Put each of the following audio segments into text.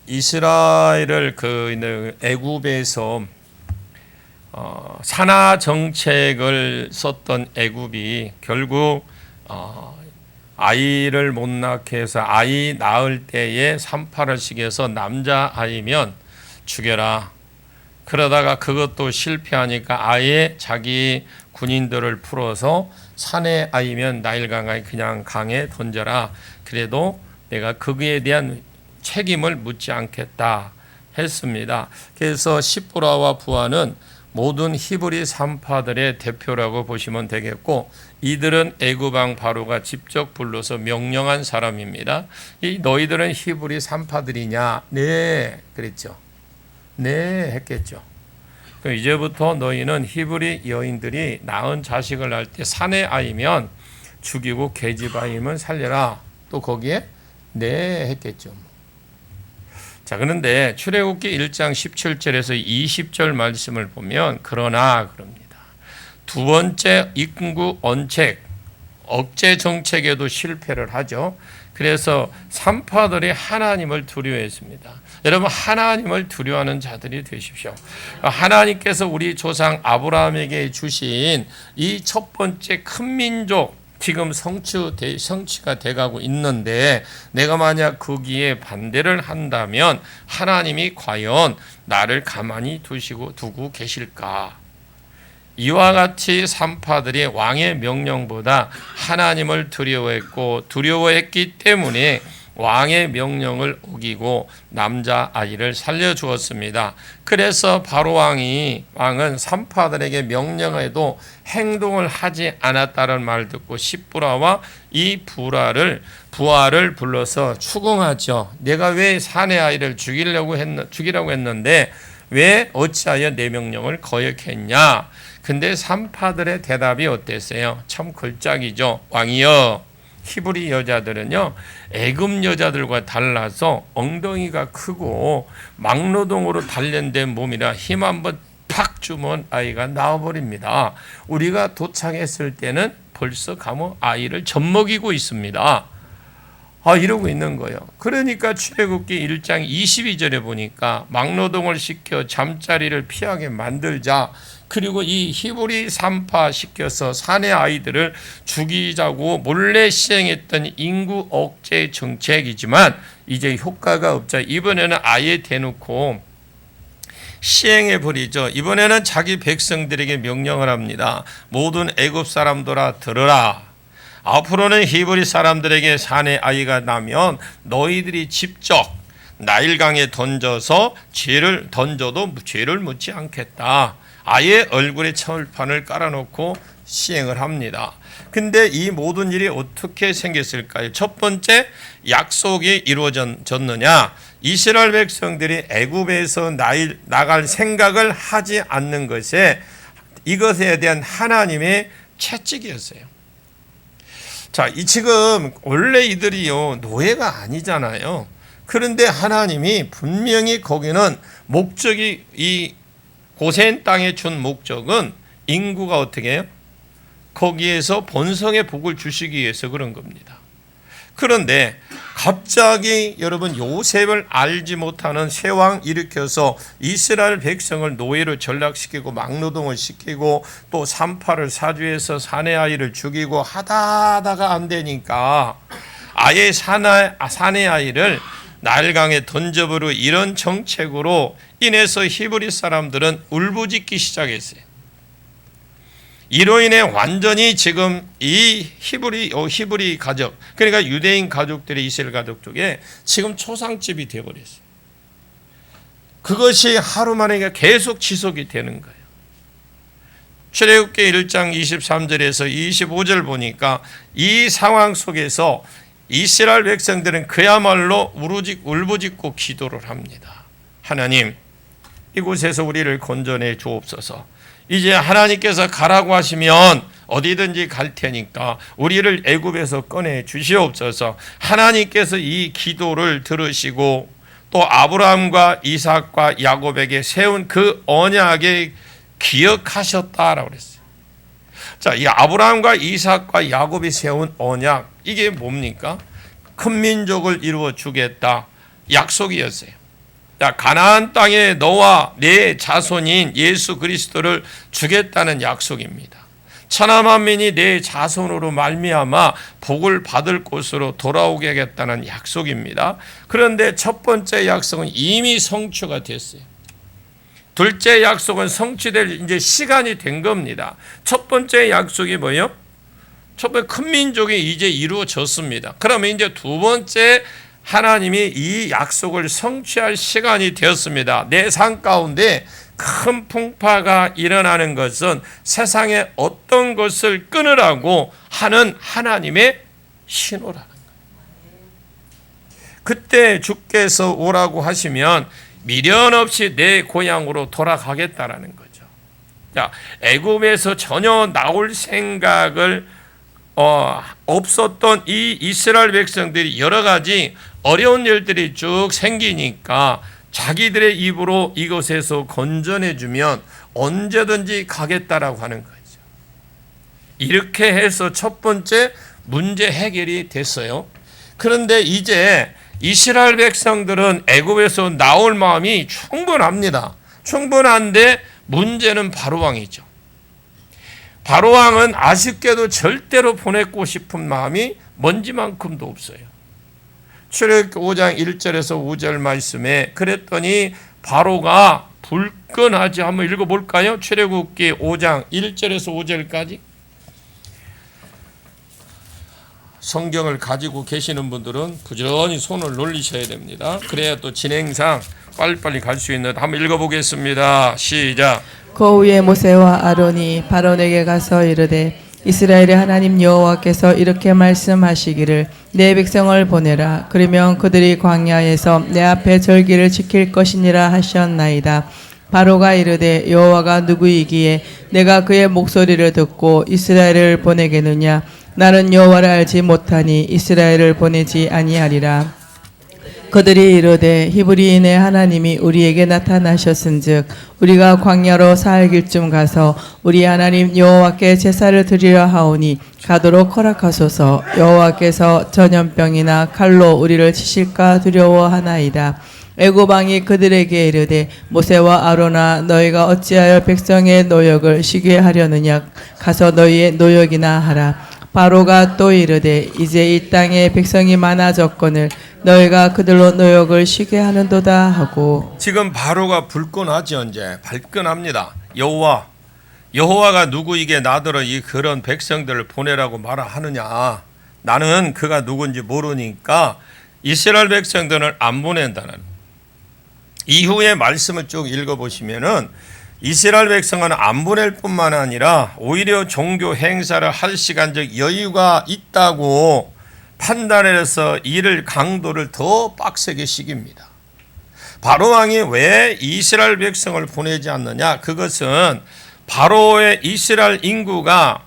이스라엘을 애굽에서 산하 정책을 썼던 애굽이 결국 아이를 못 낳게 해서 아이 낳을 때에 산파를 시켜서 남자 아이면 죽여라. 그러다가 그것도 실패하니까 아예 자기 군인들을 풀어서 산의 아이면 나일강에 그냥 강에 던져라. 그래도 내가 거기에 대한 책임을 묻지 않겠다 했습니다. 그래서 시브라와 부하는 모든 히브리 산파들의 대표라고 보시면 되겠고, 이들은 애굽 왕 바로가 직접 불러서 명령한 사람입니다. 너희들은 히브리 산파들이냐? 네, 그랬죠. 네, 했겠죠. 그럼 이제부터 너희는 히브리 여인들이 낳은 자식을 낳을 때 산의 아이면 죽이고 계집 아이면 살려라. 또 거기에 네, 했겠죠. 자, 그런데 출애굽기 1장 17절에서 20절 말씀을 보면 그러나 그럽니다. 두 번째 인구 언책, 억제 정책에도 실패를 하죠. 그래서 산파들이 하나님을 두려워했습니다. 여러분, 하나님을 두려워하는 자들이 되십시오. 하나님께서 우리 조상 아브라함에게 주신 이 첫 번째 큰 민족, 지금 성취가 돼가고 있는데 내가 만약 거기에 반대를 한다면 하나님이 과연 나를 가만히 두고 계실까? 이와 같이 산파들이 왕의 명령보다 하나님을 두려워했기 때문에 왕의 명령을 어기고 남자아이를 살려주었습니다. 그래서 바로 왕은 산파들에게 명령해도 행동을 하지 않았다는 말 듣고 시브라와 이 부하를 불러서 추궁하죠. 내가 왜 산의 아이를 죽이라고 했는데 왜 어찌하여 내 명령을 거역했냐? 근데 산파들의 대답이 어땠어요? 참 걸작이죠. 왕이여, 히브리 여자들은요, 애굽 여자들과 달라서 엉덩이가 크고 막노동으로 단련된 몸이라 힘 한번 팍 주면 아이가 나와버립니다. 우리가 도착했을 때는 벌써 아이를 젖먹이고 있습니다. 이러고 있는 거예요. 그러니까 출애굽기 1장 22절에 보니까 막노동을 시켜 잠자리를 피하게 만들자. 그리고 이 히브리 산파 시켜서 산의 아이들을 죽이자고 몰래 시행했던 인구 억제 정책이지만 이제 효과가 없자 이번에는 아예 대놓고 시행해 버리죠. 이번에는 자기 백성들에게 명령을 합니다. 모든 애굽 사람들아 들으라. 앞으로는 히브리 사람들에게 산의 아이가 나면 너희들이 직접 나일강에 던져도 죄를 묻지 않겠다. 아예 얼굴에 철판을 깔아놓고 시행을 합니다. 근데 이 모든 일이 어떻게 생겼을까요? 첫 번째, 약속이 이루어졌느냐? 이스라엘 백성들이 애굽에서 나갈 생각을 하지 않는 이것에 대한 하나님의 채찍이었어요. 자, 지금 원래 이들이요, 노예가 아니잖아요. 그런데 하나님이 분명히 거기는 목적이, 이 고센 땅에 준 목적은 인구가 어떻게 해요? 거기에서 번성의 복을 주시기 위해서 그런 겁니다. 그런데 갑자기 여러분 요셉을 알지 못하는 새 왕 일으켜서 이스라엘 백성을 노예로 전락시키고 막노동을 시키고 또 산파를 사주해서 산의 아이를 죽이고 하다가 안 되니까 아예 산의 아이를 나일강에 던져버리고 이런 정책으로 인해서 히브리 사람들은 울부짖기 시작했어요. 이로 인해 완전히 지금 이 히브리 가족, 그러니까 유대인 가족들의 이스라엘 가족 쪽에 지금 초상집이 되어버렸어요. 그것이 하루 만에 계속 지속이 되는 거예요. 출애굽기 1장 23절에서 25절 보니까 이 상황 속에서 이스라엘 백성들은 그야말로 울부짖고 기도를 합니다. 하나님, 이곳에서 우리를 건져내 주옵소서. 이제 하나님께서 가라고 하시면 어디든지 갈 테니까 우리를 애굽에서 꺼내 주시옵소서. 하나님께서 이 기도를 들으시고 또 아브라함과 이삭과 야곱에게 세운 그 언약에 기억하셨다라고 그랬어요. 자, 이 아브라함과 이삭과 야곱이 세운 언약, 이게 뭡니까? 큰 민족을 이루어 주겠다. 약속이었어요. 자, 가나안 땅에 너와 내 자손인 예수 그리스도를 주겠다는 약속입니다. 천하 만민이 내 자손으로 말미암아 복을 받을 곳으로 돌아오게 하겠다는 약속입니다. 그런데 첫 번째 약속은 이미 성취가 됐어요. 둘째 약속은 성취될 이제 시간이 된 겁니다. 첫 번째 약속이 뭐예요? 첫 번째 큰 민족이 이제 이루어졌습니다. 그러면 이제 두 번째 하나님이 이 약속을 성취할 시간이 되었습니다. 내 삶 가운데 큰 풍파가 일어나는 것은 세상에 어떤 것을 끊으라고 하는 하나님의 신호라는 거예요. 그때 주께서 오라고 하시면 미련 없이 내 고향으로 돌아가겠다라는 거죠. 자, 애굽에서 전혀 나올 생각을 없었던 이 이스라엘 백성들이 여러 가지 어려운 일들이 쭉 생기니까 자기들의 입으로 이곳에서 건져내주면 언제든지 가겠다라고 하는 거죠. 이렇게 해서 첫 번째 문제 해결이 됐어요. 그런데 이제 이스라엘 백성들은 애굽에서 나올 마음이 충분합니다. 충분한데 문제는 바로왕이죠. 바로왕은 아쉽게도 절대로 보내고 싶은 마음이 먼지만큼도 없어요. 출애굽기 5장 1절에서 5절 말씀에 그랬더니 바로가 불끈하지 한번 읽어볼까요? 출애굽기 5장 1절에서 5절까지. 성경을 가지고 계시는 분들은 부지런히 손을 놀리셔야 됩니다. 그래야 또 진행상 빨리빨리 갈 수 있는, 한번 읽어보겠습니다. 시작. 그 후에 모세와 아론이 바로에게 가서 이르되 이스라엘의 하나님 여호와께서 이렇게 말씀하시기를 내 백성을 보내라. 그러면 그들이 광야에서 내 앞에 절기를 지킬 것이니라 하셨나이다. 바로가 이르되 여호와가 누구이기에 내가 그의 목소리를 듣고 이스라엘을 보내겠느냐. 나는 여호와를 알지 못하니 이스라엘을 보내지 아니하리라. 그들이 이르되 히브리인의 하나님이 우리에게 나타나셨은즉 우리가 광야로 사흘길쯤 가서 우리 하나님 여호와께 제사를 드리려 하오니 가도록 허락하소서. 여호와께서 전염병이나 칼로 우리를 치실까 두려워하나이다. 애굽 왕이 그들에게 이르되 모세와 아론아 너희가 어찌하여 백성의 노역을 쉬게 하려느냐. 가서 너희의 노역이나 하라. 바로가 또 이르되 이제 이 땅에 백성이 많아졌거늘 너희가 그들로 노역을 쉬게 하는도다 하고. 지금 바로가 불끈하지. 언제 발끈합니다. 여호와가 누구이게 나더러 이 그런 백성들을 보내라고 말을 하느냐. 나는 그가 누군지 모르니까 이스라엘 백성들을 안 보낸다는. 이후의 말씀을 쭉 읽어보시면은 이스라엘 백성은 안 보낼 뿐만 아니라 오히려 종교 행사를 할 시간적 여유가 있다고 판단해서 이를 강도를 더 빡세게 시킵니다. 바로왕이 왜 이스라엘 백성을 보내지 않느냐? 그것은 바로의 이스라엘 인구가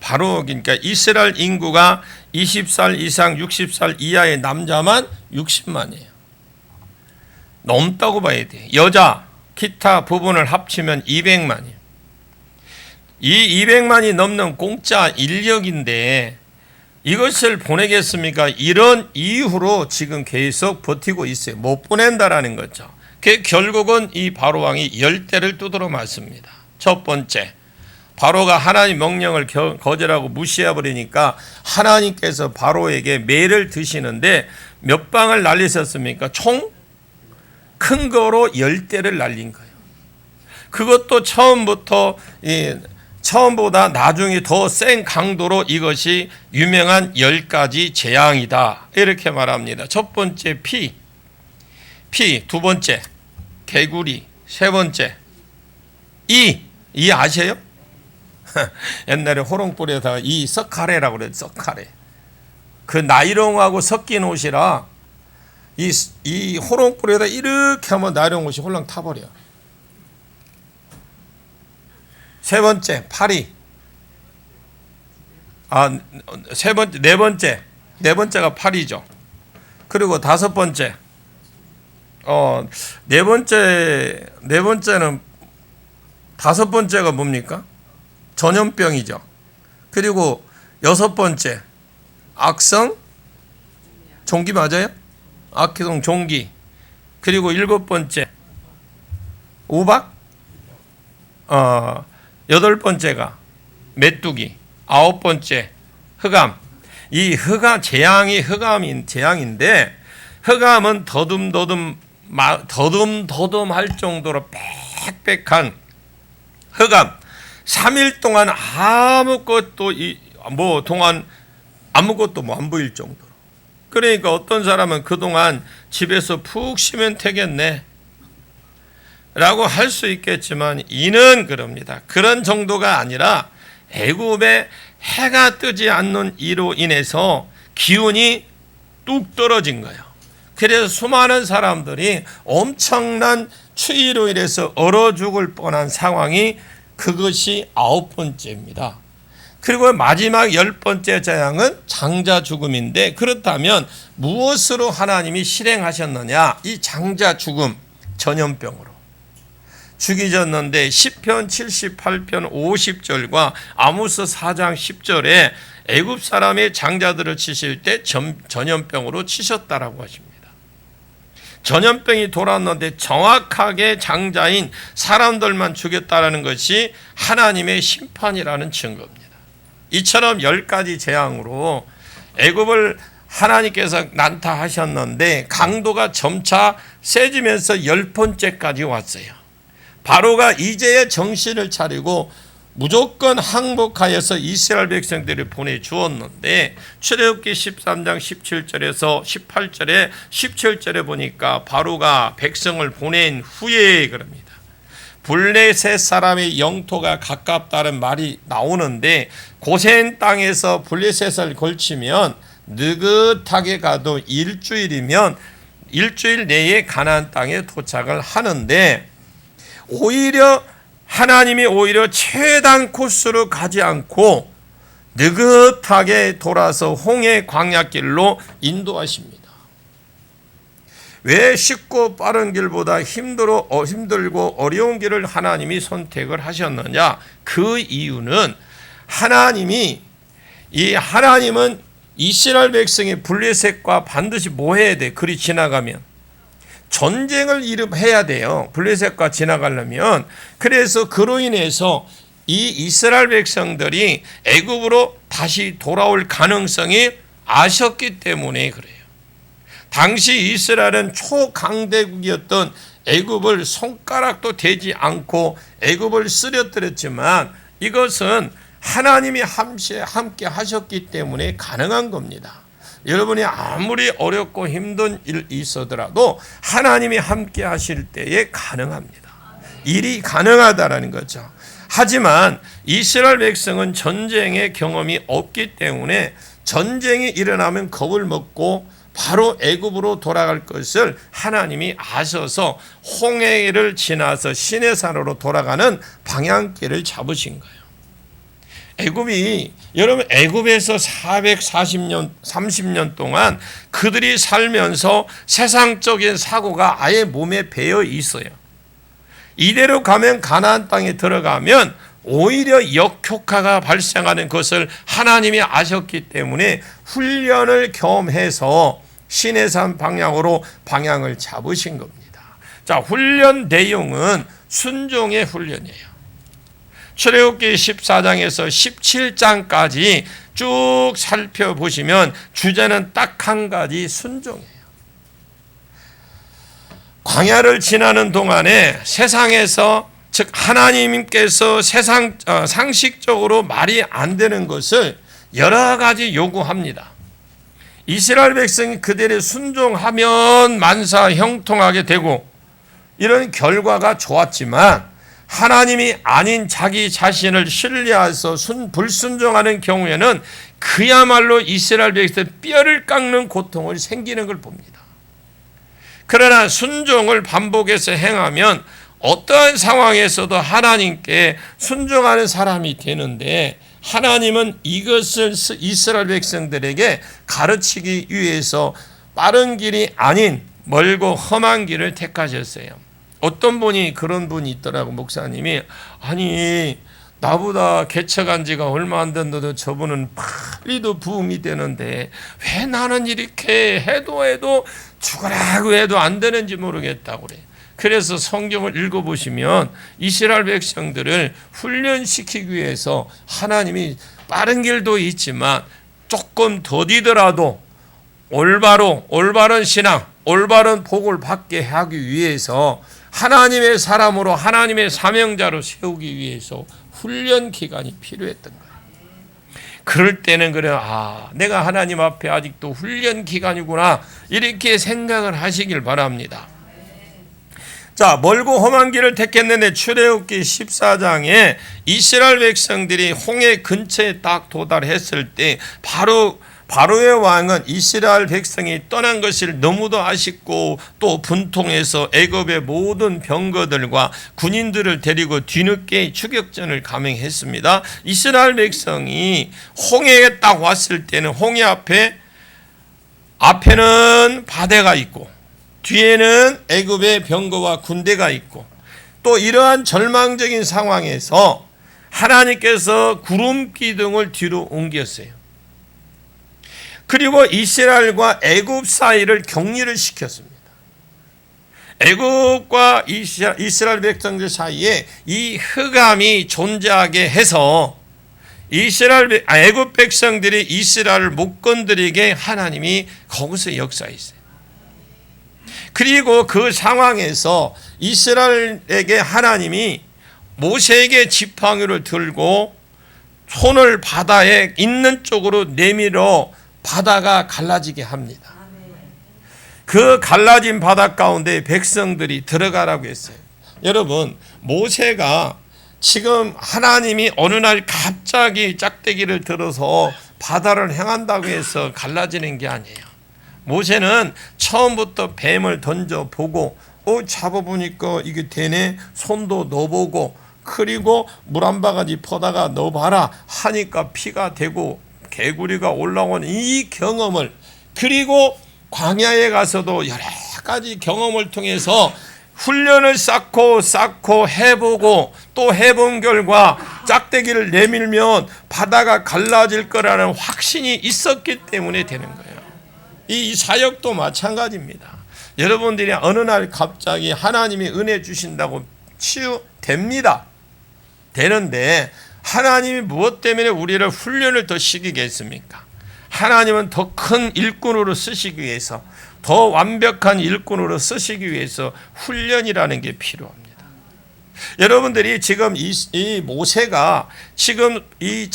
그러니까 이스라엘 인구가 20살 이상 60살 이하의 남자만 60만이에요. 넘다고 봐야 돼. 여자 기타 부분을 합치면 200만이에요. 이 200만이 넘는 공짜 인력인데 이것을 보내겠습니까? 이런 이유로 지금 계속 버티고 있어요. 못 보낸다라는 거죠. 결국은 이 바로왕이 열대를 두드러 맞습니다. 첫 번째, 바로가 하나님 명령을 거절하고 무시해버리니까 하나님께서 바로에게 매를 드시는데 몇 방을 날리셨습니까? 총 큰 거로 10대를 날린 거예요. 그것도 처음보다 나중에 더 센 강도로 이것이 유명한 10가지 재앙이다. 이렇게 말합니다. 첫 번째 피, 두 번째 개구리, 세 번째 이 아세요? 옛날에 호롱불에다가 이 석가래라고 그래요. 석가래. 그 나이롱하고 섞인 옷이라 이 호롱불에다 이렇게 하면 나이롱 옷이 홀랑 타버려. 세 번째 파리. 네 번째가 파리죠. 그리고 다섯 번째 네 번째는 다섯 번째가 뭡니까? 전염병이죠. 그리고 여섯 번째 악성 종기 맞아요? 악성 종기. 그리고 7번째 우박, 8번째가 메뚜기, 9번째 흑암. 이 흑암 재앙이 재앙인데, 흑암은 더듬더듬할 정도로 빽빽한 흑암. 3일 동안 아무것도 안 보일 정도로. 그러니까 어떤 사람은 그동안 집에서 푹 쉬면 되겠네 라고 할 수 있겠지만, 이는 그럽니다. 그런 정도가 아니라 애굽에 해가 뜨지 않는 이로 인해서 기온이 뚝 떨어진 거예요. 그래서 수많은 사람들이 엄청난 추위로 인해서 얼어 죽을 뻔한 상황이, 그것이 9번째입니다. 그리고 마지막 10번째 재앙은 장자 죽음인데, 그렇다면 무엇으로 하나님이 실행하셨느냐? 이 장자 죽음, 전염병으로 죽이셨는데, 시편 78편 50절과 아모스 4장 10절에 애굽 사람의 장자들을 치실 때 전염병으로 치셨다라고 하십니다. 전염병이 돌았는데 정확하게 장자인 사람들만 죽였다라는 것이 하나님의 심판이라는 증거입니다. 이처럼 10가지 재앙으로 애굽을 하나님께서 난타하셨는데, 강도가 점차 세지면서 10번째까지 왔어요. 바로가 이제야 정신을 차리고 무조건 항복하여서 이스라엘 백성들을 보내주었는데, 출애굽기 13장 17절에서 18절에 17절에 보니까 바로가 백성을 보낸 후에 그럽니다. 블레셋 사람의 영토가 가깝다는 말이 나오는데, 고센 땅에서 블레셋을 걸치면 느긋하게 가도 일주일 내에 가나안 땅에 도착을 하는데, 하나님이 오히려 최단 코스로 가지 않고 느긋하게 돌아서 홍해 광야길로 인도하십니다. 왜 쉽고 빠른 길보다 힘들고 어려운 길을 하나님이 선택을 하셨느냐? 그 이유는 하나님은 이스라엘 백성이 블레셋과 반드시 뭐 해야 돼? 그리 지나가면 전쟁을 해야 돼요. 블레셋과 지나가려면. 그래서 그로 인해서 이 이스라엘 백성들이 애굽으로 다시 돌아올 가능성이 아셨기 때문에 그래요. 당시 이스라엘은 초강대국이었던 애굽을 손가락도 대지 않고 애굽을 쓰러뜨렸지만, 이것은 하나님이 함께 하셨기 때문에 가능한 겁니다. 여러분이 아무리 어렵고 힘든 일이 있어더라도 하나님이 함께 하실 때에 가능합니다. 일이 가능하다라는 거죠. 하지만 이스라엘 백성은 전쟁의 경험이 없기 때문에 전쟁이 일어나면 겁을 먹고 바로 애굽으로 돌아갈 것을 하나님이 아셔서 홍해를 지나서 시내산으로 돌아가는 방향길을 잡으신 거예요. 여러분 애굽에서 30년 동안 그들이 살면서 세상적인 사고가 아예 몸에 배어 있어요. 이대로 가면 가나안 땅에 들어가면 오히려 역효과가 발생하는 것을 하나님이 아셨기 때문에 훈련을 겸해서 시내산 방향으로 방향을 잡으신 겁니다. 자, 훈련 내용은 순종의 훈련이에요. 출애굽기 14장에서 17장까지 쭉 살펴보시면 주제는 딱 한 가지, 순종이에요. 광야를 지나는 동안에 세상에서, 즉 하나님께서 상식적으로 말이 안 되는 것을 여러 가지 요구합니다. 이스라엘 백성이 그대로 순종하면 만사 형통하게 되고 이런 결과가 좋았지만, 하나님이 아닌 자기 자신을 신뢰해서 불순종하는 경우에는 그야말로 이스라엘 백성의 뼈를 깎는 고통을 생기는 걸 봅니다. 그러나 순종을 반복해서 행하면 어떠한 상황에서도 하나님께 순종하는 사람이 되는데, 하나님은 이것을 이스라엘 백성들에게 가르치기 위해서 빠른 길이 아닌 멀고 험한 길을 택하셨어요. 어떤 분이 그런 분이 있더라고. 목사님이, 아니 나보다 개척한 지가 얼마 안 됐는데도 저분은 빨리도 부흥이 되는데 왜 나는 이렇게 해도 죽으라고 해도 안 되는지 모르겠다고 그래요. 그래서 성경을 읽어보시면 이스라엘 백성들을 훈련시키기 위해서 하나님이 빠른 길도 있지만 조금 더디더라도 올바른 신앙, 올바른 복을 받게 하기 위해서 하나님의 사람으로 하나님의 사명자로 세우기 위해서 훈련 기간이 필요했던 거예요. 그럴 때는 그래요. 내가 하나님 앞에 아직도 훈련 기간이구나 이렇게 생각을 하시길 바랍니다. 자, 멀고 험한 길을 택했는데 출애굽기 14장에 이스라엘 백성들이 홍해 근처에 딱 도달했을 때 바로의 왕은 이스라엘 백성이 떠난 것을 너무도 아쉽고 또 분통해서 애굽의 모든 병거들과 군인들을 데리고 뒤늦게 추격전을 감행했습니다. 이스라엘 백성이 홍해에 딱 왔을 때는 홍해 앞에는 바다가 있고 뒤에는 애굽의 병거와 군대가 있고 또 이러한 절망적인 상황에서 하나님께서 구름 기둥을 뒤로 옮겼어요. 그리고 이스라엘과 애굽 사이를 격리를 시켰습니다. 애굽과 이스라엘 백성들 사이에 이 흑암이 존재하게 해서 애굽 백성들이 이스라엘을 못 건드리게 하나님이 거기서 역사했어요. 그리고 그 상황에서 이스라엘에게 하나님이 모세에게 지팡이를 들고 손을 바다에 있는 쪽으로 내밀어 바다가 갈라지게 합니다. 그 갈라진 바다 가운데 백성들이 들어가라고 했어요. 여러분, 모세가 지금 하나님이 어느 날 갑자기 짝대기를 들어서 바다를 행한다고 해서 갈라지는 게 아니에요. 모세는 처음부터 뱀을 던져보고 잡아보니까 이게 되네, 손도 넣어보고 그리고 물 한 바가지 퍼다가 넣어봐라 하니까 피가 되고 개구리가 올라오는 이 경험을, 그리고 광야에 가서도 여러 가지 경험을 통해서 훈련을 쌓고 해보고 또 해본 결과 짝대기를 내밀면 바다가 갈라질 거라는 확신이 있었기 때문에 되는 거예요. 이 사역도 마찬가지입니다. 여러분들이 어느 날 갑자기 하나님이 은혜 주신다고 치유됩니다. 되는데 하나님이 무엇 때문에 우리를 훈련을 더 시키겠습니까? 하나님은 더 큰 일꾼으로 쓰시기 위해서, 더 완벽한 일꾼으로 쓰시기 위해서 훈련이라는 게 필요합니다. 여러분들이 지금 이 모세가 지금 이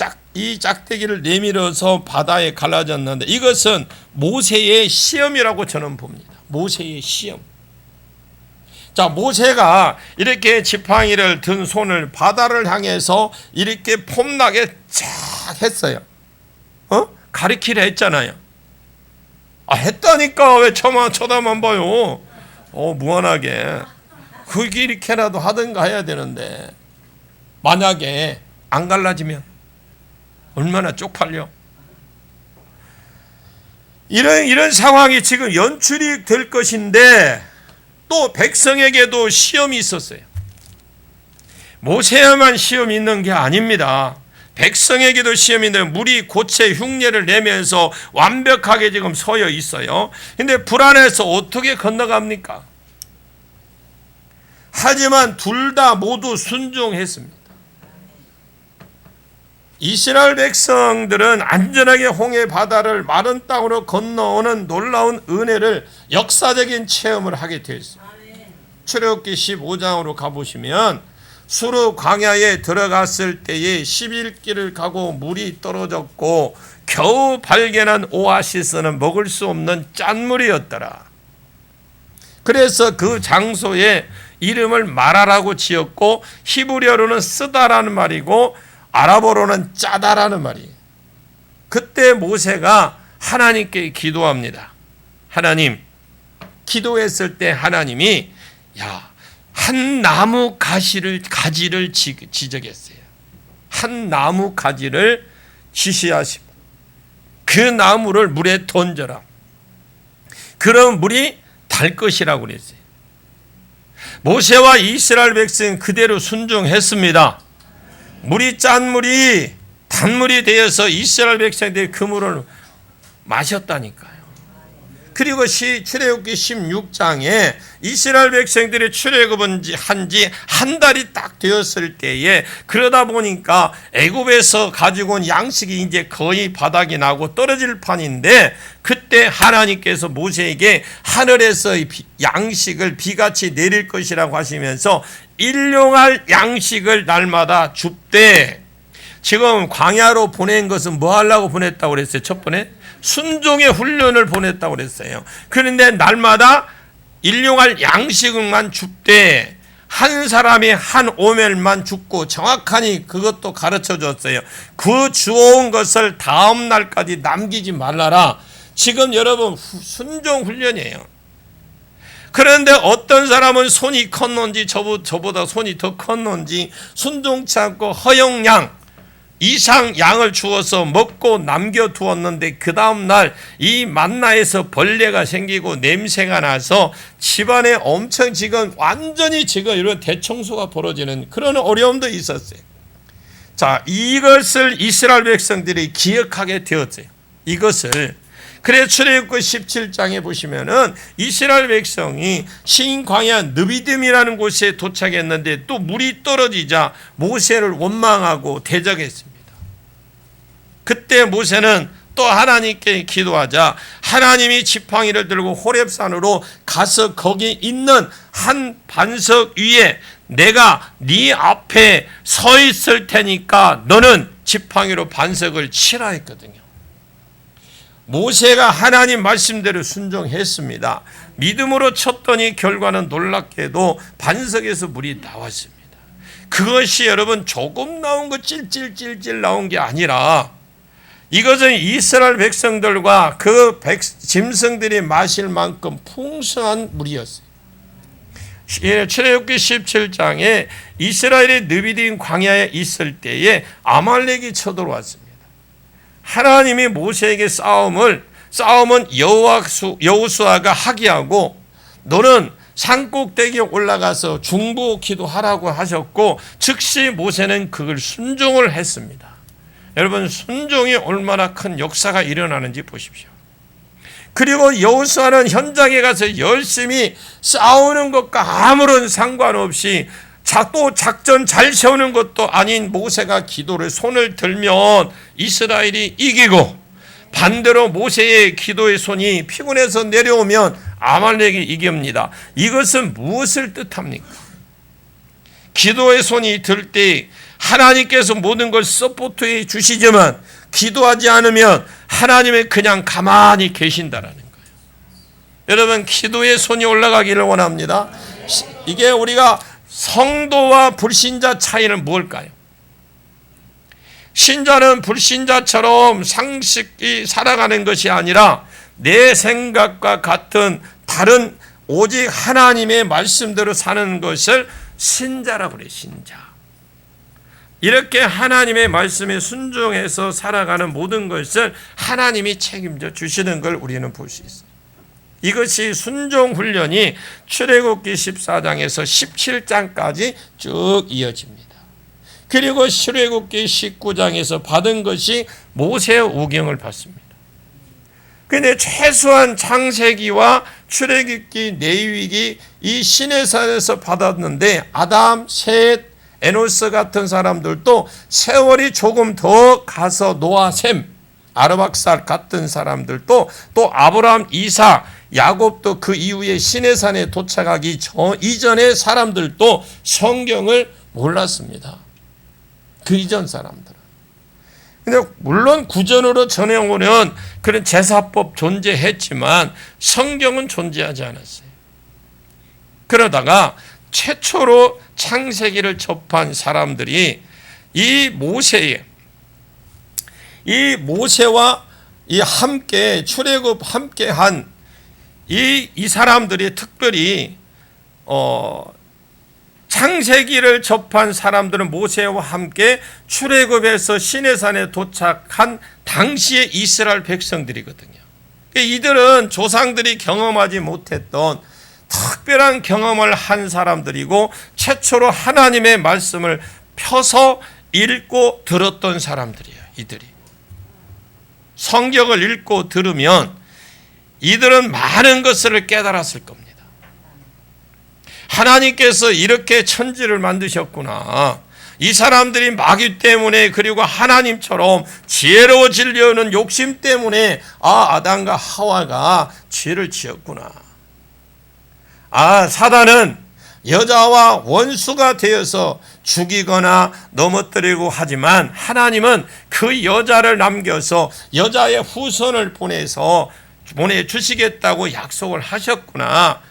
짝대기를 내밀어서 바다에 갈라졌는데 이것은 모세의 시험이라고 저는 봅니다. 모세의 시험. 자, 모세가 이렇게 지팡이를 든 손을 바다를 향해서 이렇게 폼나게 쫙 했어요. 가리키려 했잖아요. 했다니까 왜 쳐다만 봐요. 무한하게. 그게 이렇게라도 하든가 해야 되는데 만약에 안 갈라지면 얼마나 쪽팔려. 이런 상황이 지금 연출이 될 것인데 또 백성에게도 시험이 있었어요. 모세에만 시험이 있는 게 아닙니다. 백성에게도 시험이 있는데 물이 고체 흉내를 내면서 완벽하게 지금 서여 있어요. 근데 불안해서 어떻게 건너갑니까? 하지만 둘 다 모두 순종했습니다. 이스라엘 백성들은 안전하게 홍해 바다를 마른 땅으로 건너오는 놀라운 은혜를, 역사적인 체험을 하게 되었습니다. 출애굽기 15장으로 가보시면 수르 광야에 들어갔을 때에 11길을 가고 물이 떨어졌고 겨우 발견한 오아시스는 먹을 수 없는 짠물이었더라. 그래서 그 장소에 이름을 마라라고 지었고 히브리어로는 쓰다라는 말이고 아랍어로는 짜다라는 말이에요. 그때 모세가 하나님께 기도합니다. 하나님, 기도했을 때 하나님이 한 나무 가지를 지적했어요. 한 나무 가지를 지시하시고 그 나무를 물에 던져라. 그럼 물이 달 것이라고 그랬어요. 모세와 이스라엘 백성은 그대로 순종했습니다. 물이 짠물이 단물이 되어서 이스라엘 백성들이 그 물을 마셨다니까요. 그리고 출애굽기 16장에 이스라엘 백성들이 출애굽은 한지 한 달이 딱 되었을 때에, 그러다 보니까 애굽에서 가지고 온 양식이 이제 거의 바닥이 나고 떨어질 판인데, 그때 하나님께서 모세에게 하늘에서 양식을 비같이 내릴 것이라고 하시면서 일용할 양식을 날마다 줍되, 지금 광야로 보낸 것은 뭐 하려고 보냈다고 그랬어요? 첫 번에 순종의 훈련을 보냈다고 그랬어요. 그런데 날마다 일용할 양식만 줍되 한 사람이 한 오멜만 줍고, 정확하니 그것도 가르쳐 줬어요. 그 주워온 것을 다음 날까지 남기지 말라라. 지금 여러분 순종 훈련이에요. 그런데 어떤 사람은 손이 컸는지, 저보다 손이 더 컸는지 순종치 않고 허용양 이상 양을 주어서 먹고 남겨두었는데, 그 다음날 이 만나에서 벌레가 생기고 냄새가 나서 집안에 엄청 지금 완전히 지금 이런 대청소가 벌어지는 그런 어려움도 있었어요. 자, 이것을 이스라엘 백성들이 기억하게 되었어요. 이것을. 그래서 출애굽기 17장에 보시면은 이스라엘 백성이 신광야 느비딤이라는 곳에 도착했는데 또 물이 떨어지자 모세를 원망하고 대적했습니다. 그때 모세는 또 하나님께 기도하자 하나님이 지팡이를 들고 호렙산으로 가서 거기 있는 한 반석 위에 내가 네 앞에 서 있을 테니까 너는 지팡이로 반석을 치라 했거든요. 모세가 하나님 말씀대로 순종했습니다. 믿음으로 쳤더니 결과는 놀랍게도 반석에서 물이 나왔습니다. 그것이 여러분 조금 나온 거 찔찔찔찔 나온 게 아니라, 이것은 이스라엘 백성들과 그 짐승들이 마실 만큼 풍성한 물이었어요. 출애굽기 17장에 이스라엘이 느비딤 광야에 있을 때에 아말렉이 쳐들어왔습니다. 하나님이 모세에게 싸움은 여호수아가 하게 하고, 너는 산꼭대기에 올라가서 중보 기도하라고 하셨고, 즉시 모세는 그걸 순종을 했습니다. 여러분, 순종이 얼마나 큰 역사가 일어나는지 보십시오. 그리고 여호수아는 현장에 가서 열심히 싸우는 것과 아무런 상관없이 또 작전 잘 세우는 것도 아닌 모세가 기도를 손을 들면 이스라엘이 이기고, 반대로 모세의 기도의 손이 피곤해서 내려오면 아말렉이 이깁니다. 이것은 무엇을 뜻합니까? 기도의 손이 들 때 하나님께서 모든 걸 서포트해 주시지만, 기도하지 않으면 하나님은 그냥 가만히 계신다라는 거예요. 여러분, 기도의 손이 올라가기를 원합니다. 이게 우리가 성도와 불신자 차이는 뭘까요? 신자는 불신자처럼 상식이 살아가는 것이 아니라 내 생각과 같은 다른 오직 하나님의 말씀대로 사는 것을 신자라고 그래요. 신자. 이렇게 하나님의 말씀에 순종해서 살아가는 모든 것을 하나님이 책임져 주시는 걸 우리는 볼 수 있어요. 이것이 순종 훈련이 출애굽기 14장에서 17장까지 쭉 이어집니다. 그리고 출애굽기 19장에서 받은 것이 모세의 오경을 받습니다. 그런데 최소한 창세기와 출애굽기 레위기 이 시내산에서 받았는데, 아담, 셋, 에노스 같은 사람들도 세월이 조금 더 가서 노아, 셈, 아르박살 같은 사람들도, 또 아브라함, 이삭, 야곱도 그 이후에 시내산에 도착하기 이전의 사람들도 성경을 몰랐습니다. 그 이전 사람들은. 근데 물론 구전으로 전해오는 그런 제사법 존재했지만 성경은 존재하지 않았어요. 그러다가 최초로 창세기를 접한 사람들이 이 모세와 이 함께 출애굽 함께한 이 사람들이 특별히 창세기를 접한 사람들은 모세와 함께 출애굽에서 시내산에 도착한 당시의 이스라엘 백성들이거든요. 이들은 조상들이 경험하지 못했던 특별한 경험을 한 사람들이고, 최초로 하나님의 말씀을 펴서 읽고 들었던 사람들이에요. 이들이 성경을 읽고 들으면 이들은 많은 것을 깨달았을 겁니다. 하나님께서 이렇게 천지를 만드셨구나. 이 사람들이 마귀 때문에 그리고 하나님처럼 지혜로워지려는 욕심 때문에 아담과 하와가 죄를 지었구나. 사단은 여자와 원수가 되어서 죽이거나 넘어뜨리고 하지만 하나님은 그 여자를 남겨서 여자의 후손을 보내주시겠다고 약속을 하셨구나.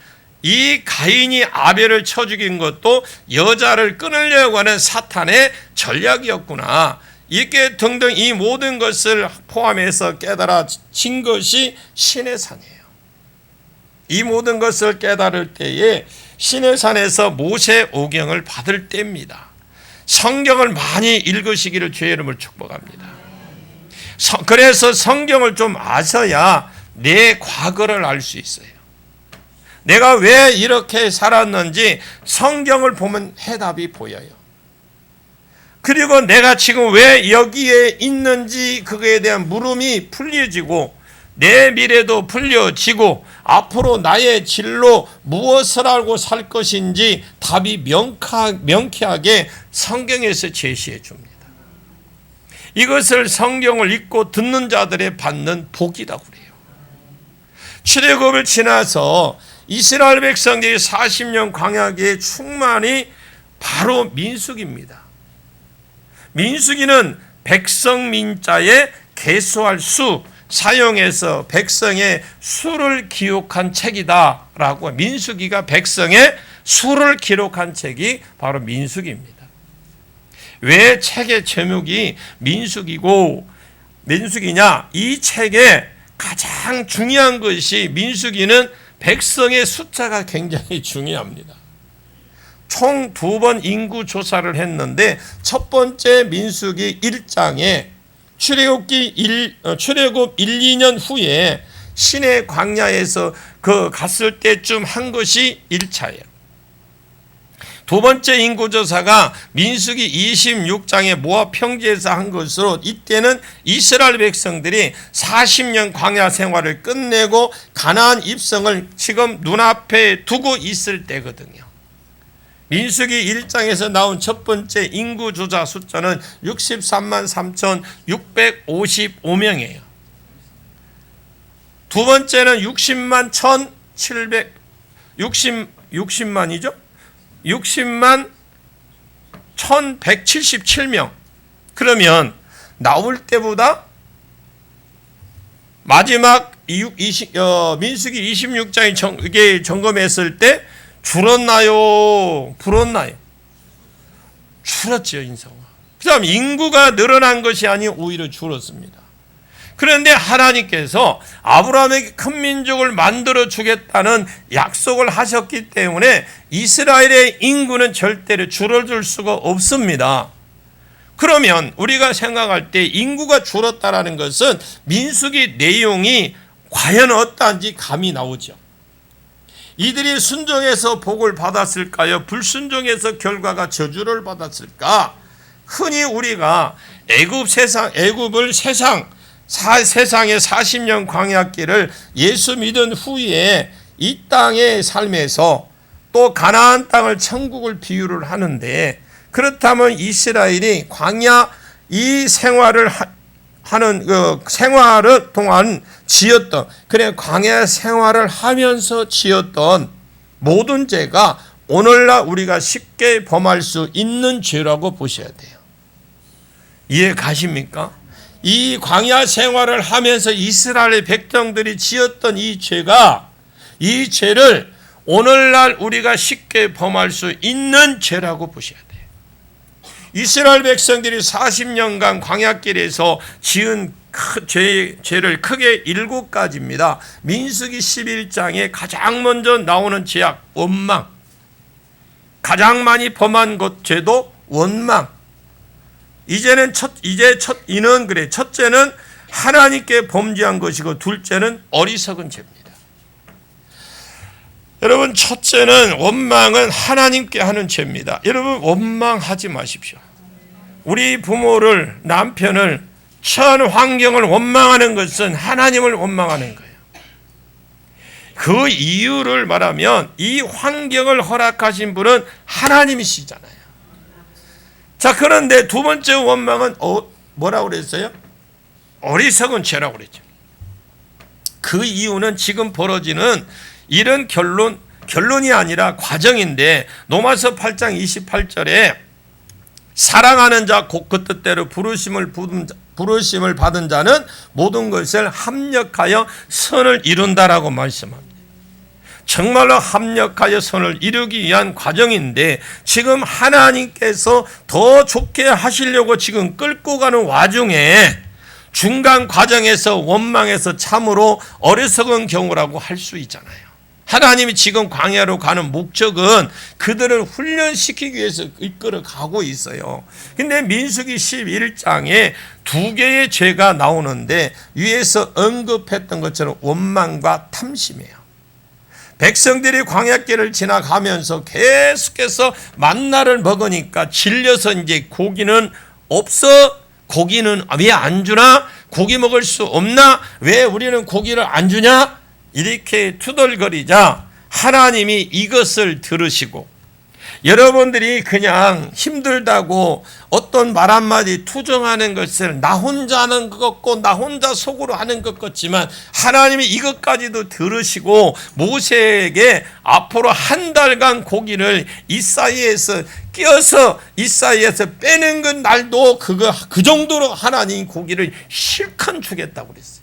이 가인이 아벨을 쳐 죽인 것도 여자를 끊으려고 하는 사탄의 전략이었구나. 이렇게 등등 이 모든 것을 포함해서 깨달아진 것이 시내산이에요. 이 모든 것을 깨달을 때에 시내산에서 모세 오경을 받을 때입니다. 성경을 많이 읽으시기를 주의 이름을 축복합니다. 그래서 성경을 좀 아셔야 내 과거를 알 수 있어요. 내가 왜 이렇게 살았는지 성경을 보면 해답이 보여요. 그리고 내가 지금 왜 여기에 있는지 그거에 대한 물음이 풀려지고 내 미래도 풀려지고 앞으로 나의 진로 무엇을 알고 살 것인지 답이 명쾌하게 성경에서 제시해 줍니다. 이것을 성경을 읽고 듣는 자들의 받는 복이라고 그래요. 출애굽을 지나서 이스라엘 백성들이 40년 광야의 충만이 바로 민수기입니다. 민수기는 백성 민자에 계수할 수 사용해서 백성의 수를 기록한 책이다라고. 민수기가 백성의 수를 기록한 책이 바로 민수기입니다. 왜 책의 제목이 민수기냐? 이 책의 가장 중요한 것이 민수기는 백성의 숫자가 굉장히 중요합니다. 총 2번 인구 조사를 했는데 첫 번째 민수기 1장에 출애굽 1, 2년 후에 시내 광야에서 갔을 때쯤 한 것이 1차예요. 두 번째 인구조사가 민수기 26장의 모압 평지에서 한 것으로 이때는 이스라엘 백성들이 40년 광야 생활을 끝내고 가나안 입성을 지금 눈앞에 두고 있을 때거든요. 민수기 1장에서 나온 첫 번째 인구조사 숫자는 63만 3,655명이에요. 두 번째는 60만 60만이죠? 60만 1,177명. 그러면 나올 때보다 마지막 민수기 26장이 점검했을 때 줄었나요? 불었나요? 줄었죠, 인성화. 그 다음 인구가 늘어난 것이 아니고 오히려 줄었습니다. 그런데 하나님께서 아브라함에게 큰 민족을 만들어 주겠다는 약속을 하셨기 때문에 이스라엘의 인구는 절대로 줄어들 수가 없습니다. 그러면 우리가 생각할 때 인구가 줄었다는 것은 민수기 내용이 과연 어떠한지 감이 나오죠. 이들이 순종해서 복을 받았을까요? 불순종해서 결과가 저주를 받았을까? 흔히 우리가 애굽을 세상의 40년 광야길을 예수 믿은 후에 이 땅의 삶에서 또 가나안 땅을 천국을 비유를 하는데, 그렇다면 이스라엘이 광야 이 생활을 하는 생활을 동안 지었던, 그래 광야 생활을 하면서 지었던 모든 죄가 오늘날 우리가 쉽게 범할 수 있는 죄라고 보셔야 돼요. 이해 가십니까? 이 광야 생활을 하면서 이스라엘 백성들이 지었던 이 죄를 오늘날 우리가 쉽게 범할 수 있는 죄라고 보셔야 돼요. 이스라엘 백성들이 40년간 광야길에서 지은 죄를 크게 7가지입니다. 민수기 11장에 가장 먼저 나오는 죄악, 원망. 가장 많이 범한 것 죄도 원망. 첫째는 하나님께 범죄한 것이고, 둘째는 어리석은 죄입니다. 여러분, 첫째는 원망은 하나님께 하는 죄입니다. 여러분, 원망하지 마십시오. 우리 부모를, 남편을, 처한 환경을 원망하는 것은 하나님을 원망하는 거예요. 그 이유를 말하면 이 환경을 허락하신 분은 하나님이시잖아요. 자, 그런데 두 번째 원망은 뭐라고 그랬어요? 어리석은 죄라고 그랬죠. 그 이유는 지금 벌어지는 이런 결론이 아니라 과정인데, 로마서 8장 28절에 사랑하는 자 곧 그 뜻대로 부르심을 받은 자는 모든 것을 합력하여 선을 이룬다라고 말씀합니다. 정말로 합력하여 선을 이루기 위한 과정인데, 지금 하나님께서 더 좋게 하시려고 지금 끌고 가는 와중에 중간 과정에서 원망해서 참으로 어리석은 경우라고 할 수 있잖아요. 하나님이 지금 광야로 가는 목적은 그들을 훈련시키기 위해서 이끌어 가고 있어요. 근데 민수기 11장에 두 개의 죄가 나오는데, 위에서 언급했던 것처럼 원망과 탐심이에요. 백성들이 광야길을 지나가면서 계속해서 만나를 먹으니까 질려서 이제 고기는 없어. 고기는 왜 안 주나? 고기 먹을 수 없나? 왜 우리는 고기를 안 주냐? 이렇게 투덜거리자 하나님이 이것을 들으시고, 여러분들이 그냥 힘들다고 어떤 말 한마디 투정하는 것을 나 혼자 하는 것 같고 나 혼자 속으로 하는 것 같지만, 하나님이 이것까지도 들으시고 모세에게 앞으로 한 달간 고기를 이 사이에서 끼어서 이 사이에서 빼는 건 날도 그 정도로 하나님 고기를 실컷 주겠다고 그랬어요.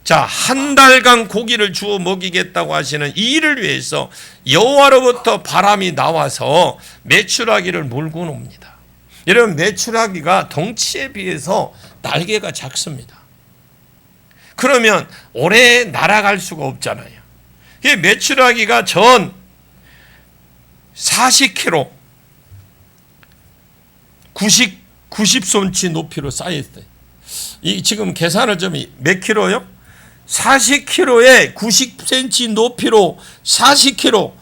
자, 한 달간 고기를 주어 먹이겠다고 하시는 이 일을 위해서 여호와로부터 바람이 나와서 메추라기를 몰고 옵니다. 여러분, 메추라기가 덩치에 비해서 날개가 작습니다. 그러면 오래 날아갈 수가 없잖아요. 메추라기가 전 40kg 90cm 높이로 쌓여있어요. 지금 계산을 좀 몇 킬로요? 40kg에 90cm 높이로 40kg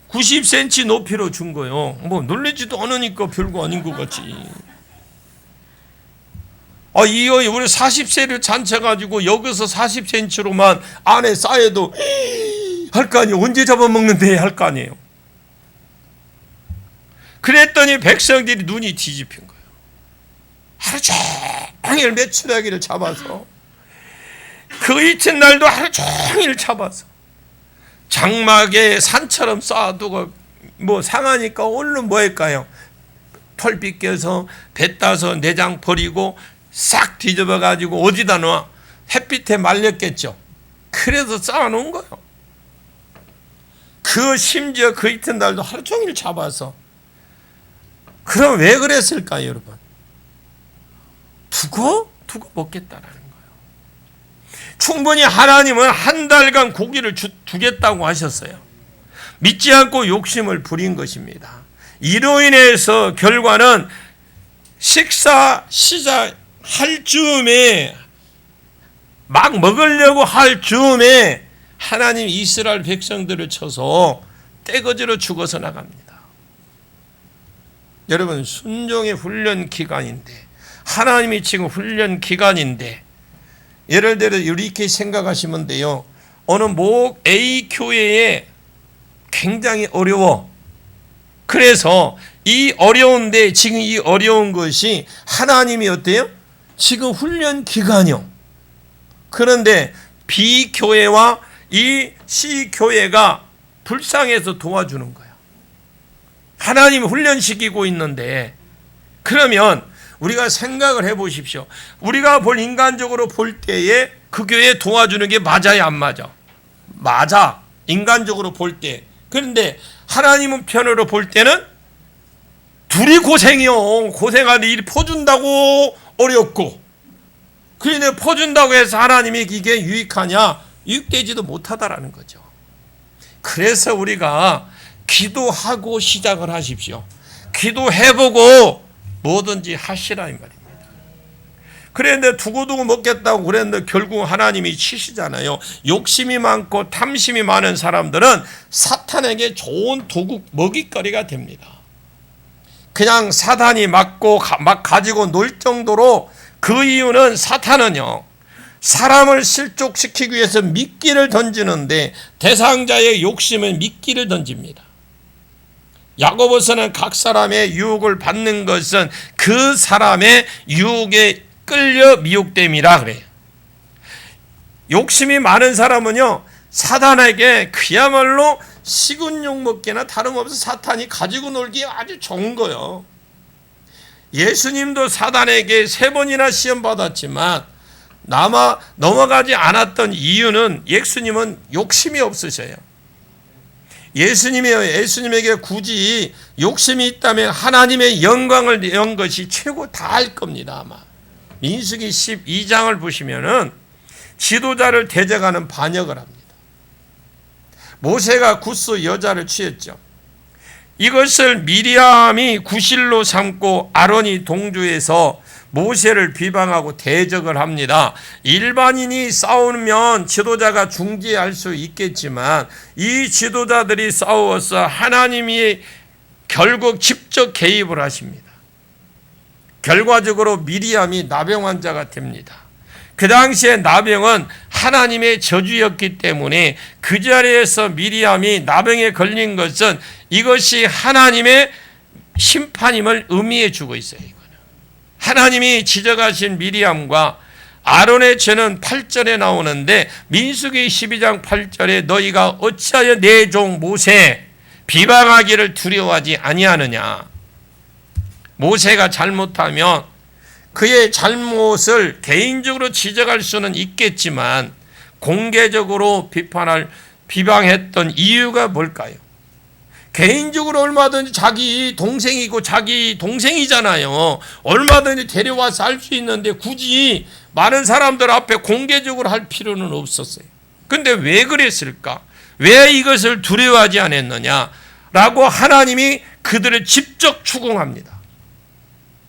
90cm 높이로 준 거예요. 뭐 놀리지도 않으니까 별거 아닌 것 같지. 우리 40세를 잔쳐가지고 여기서 40cm로만 안에 쌓여도 할 거 아니에요. 언제 잡아먹는데 할 거 아니에요. 그랬더니 백성들이 눈이 뒤집힌 거예요. 하루 종일 메추라기를 잡아서, 그 이튿날도 하루 종일 잡아서 장막에 산처럼 쌓아두고, 뭐 상하니까 얼른 뭐 할까요? 털 빗겨서 배 따서 내장 버리고 싹 뒤집어 가지고 어디다 놔? 햇빛에 말렸겠죠. 그래서 쌓아놓은 거예요. 심지어 그 이튿날도 하루 종일 잡아서. 그럼 왜 그랬을까요, 여러분? 두고 먹겠다라는 거예요. 충분히 하나님은 한 달간 고기를 두겠다고 하셨어요. 믿지 않고 욕심을 부린 것입니다. 이로 인해서 결과는 식사 시작할 즈음에, 막 먹으려고 할 즈음에 하나님 이스라엘 백성들을 쳐서 떼거지로 죽어서 나갑니다. 여러분, 순종의 훈련 기간인데, 하나님이 지금 훈련 기간인데, 예를 들어 이렇게 생각하시면 돼요. 어느 A 교회에 굉장히 어려워. 그래서 이 어려운데, 지금 이 어려운 것이 하나님이 어때요? 지금 훈련 기간이요. 그런데 B 교회와 이 C 교회가 불쌍해서 도와주는 거예요. 하나님이 훈련시키고 있는데, 그러면 우리가 생각을 해보십시오. 우리가 인간적으로 볼 때에 그 교회 도와주는 게 맞아요, 안 맞아? 맞아. 인간적으로 볼 때. 그런데 하나님은 편으로 볼 때는 둘이 고생이요. 고생하는데 일 퍼준다고 어렵고, 그런데 퍼준다고 해서 하나님이 이게 유익하냐? 유익되지도 못하다라는 거죠. 그래서 우리가 기도하고 시작을 하십시오. 기도해보고 뭐든지 하시라 이 말입니다. 그런데 두고두고 먹겠다고 그랬는데 결국 하나님이 치시잖아요. 욕심이 많고 탐심이 많은 사람들은 사탄에게 좋은 도구, 먹잇거리가 됩니다. 그냥 사단이 막 가지고 놀 정도로 그 이유는 사탄은요, 사람을 실족시키기 위해서 미끼를 던지는데 대상자의 욕심은 미끼를 던집니다. 야고보서는 각 사람의 유혹을 받는 것은 그 사람의 유혹에 끌려 미혹됨이라 그래요. 욕심이 많은 사람은요, 사탄에게 그야말로 식은 욕 먹기나 다름없어 사탄이 가지고 놀기에 아주 좋은 거예요. 예수님도 사탄에게 3번이나 시험 받았지만 넘어가지 않았던 이유는 예수님은 욕심이 없으셔요. 예수님에게 굳이 욕심이 있다면 하나님의 영광을 연 것이 최고 다할 겁니다. 아마 민수기 12장을 보시면은 지도자를 대적하는 반역을 합니다. 모세가 굿소 여자를 취했죠. 이것을 미리암이 구실로 삼고 아론이 동조해서 모세를 비방하고 대적을 합니다. 일반인이 싸우면 지도자가 중지할 수 있겠지만 이 지도자들이 싸워서 하나님이 결국 직접 개입을 하십니다. 결과적으로 미리암이 나병 환자가 됩니다. 그 당시에 나병은 하나님의 저주였기 때문에 그 자리에서 미리암이 나병에 걸린 것은 이것이 하나님의 심판임을 의미해 주고 있어요. 이거는 하나님이 지적하신 미리암과 아론의 죄는 8절에 나오는데 민수기 12장 8절에 너희가 어찌하여 내 종 모세 비방하기를 두려워하지 아니하느냐. 모세가 잘못하면 그의 잘못을 개인적으로 지적할 수는 있겠지만 공개적으로 비방했던 이유가 뭘까요? 개인적으로 얼마든지 자기 동생이고 자기 동생이잖아요. 얼마든지 데려와서 할 수 있는데 굳이 많은 사람들 앞에 공개적으로 할 필요는 없었어요. 근데 왜 그랬을까? 왜 이것을 두려워하지 않았느냐? 라고 하나님이 그들을 직접 추궁합니다.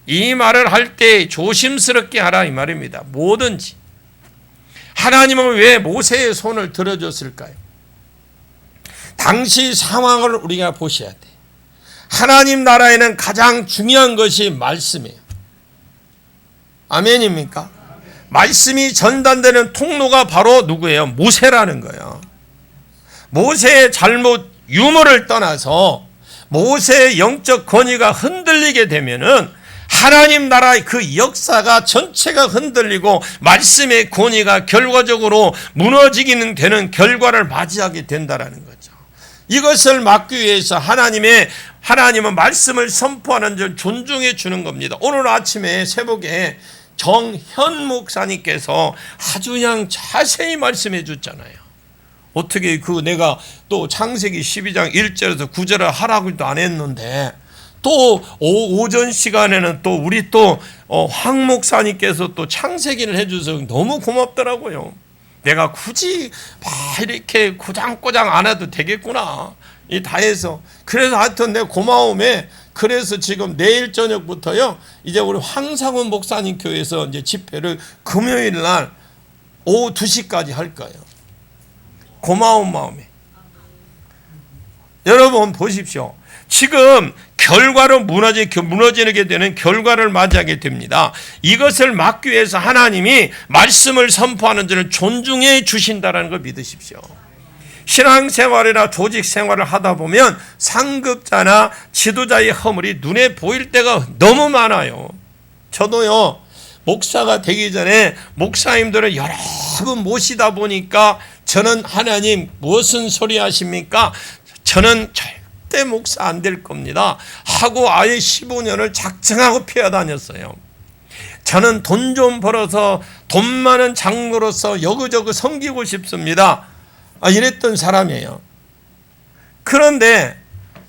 이 말을 할 때 조심스럽게 하라 이 말입니다. 뭐든지. 하나님은 왜 모세의 손을 들어줬을까요? 당시 상황을 우리가 보셔야 돼. 하나님 나라에는 가장 중요한 것이 말씀이에요. 아멘입니까? 말씀이 전달되는 통로가 바로 누구예요? 모세라는 거예요. 모세의 잘못 유머를 떠나서 모세의 영적 권위가 흔들리게 되면은 하나님 나라의 그 역사가 전체가 흔들리고 말씀의 권위가 결과적으로 무너지기는 되는 결과를 맞이하게 된다라는 거죠. 이것을 막기 위해서 하나님은 말씀을 선포하는 줄 존중해 주는 겁니다. 오늘 아침에 새벽에 정현 목사님께서 아주 그냥 자세히 말씀해 줬잖아요. 어떻게 내가 또 창세기 12장 1절에서 9절을 하라고도 안 했는데 또 오전 시간에는 또 우리 황 목사님께서 또 창세기를 해주셔서 너무 고맙더라고요. 내가 굳이 막 이렇게 고장고장 안 해도 되겠구나. 다 해서. 그래서 하여튼 내 고마움에 그래서 지금 내일 저녁부터요. 이제 우리 황상훈 목사님 교회에서 이제 집회를 금요일 날 오후 2시까지 할 거예요. 고마운 마음에. 여러분 보십시오. 지금 결과로 무너지게 되는 결과를 맞이하게 됩니다. 이것을 막기 위해서 하나님이 말씀을 선포하는 자를 존중해 주신다는 걸 믿으십시오. 신앙생활이나 조직생활을 하다 보면 상급자나 지도자의 허물이 눈에 보일 때가 너무 많아요. 저도요, 목사가 되기 전에 목사님들을 여러 분 모시다 보니까 저는 하나님 무슨 소리 하십니까? 저는 절대 목사 안 될 겁니다 하고 아예 15년을 작정하고 피해 다녔어요. 저는 돈 좀 벌어서 돈 많은 장로로서 여기저기 섬기고 싶습니다. 이랬던 사람이에요. 그런데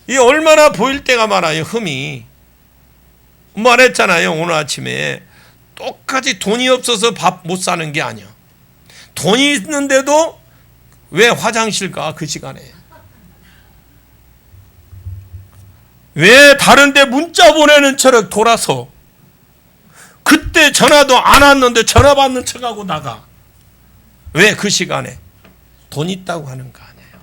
이 얼마나 보일 때가 많아요. 흠이. 말했잖아요. 오늘 아침에 똑같이 돈이 없어서 밥 못 사는 게 아니야. 돈이 있는데도 왜 화장실 가? 그 시간에 왜 다른데 문자 보내는 척 돌아서 그때 전화도 안 왔는데 전화 받는 척하고 나가. 왜 그 시간에? 돈 있다고 하는 거 아니에요.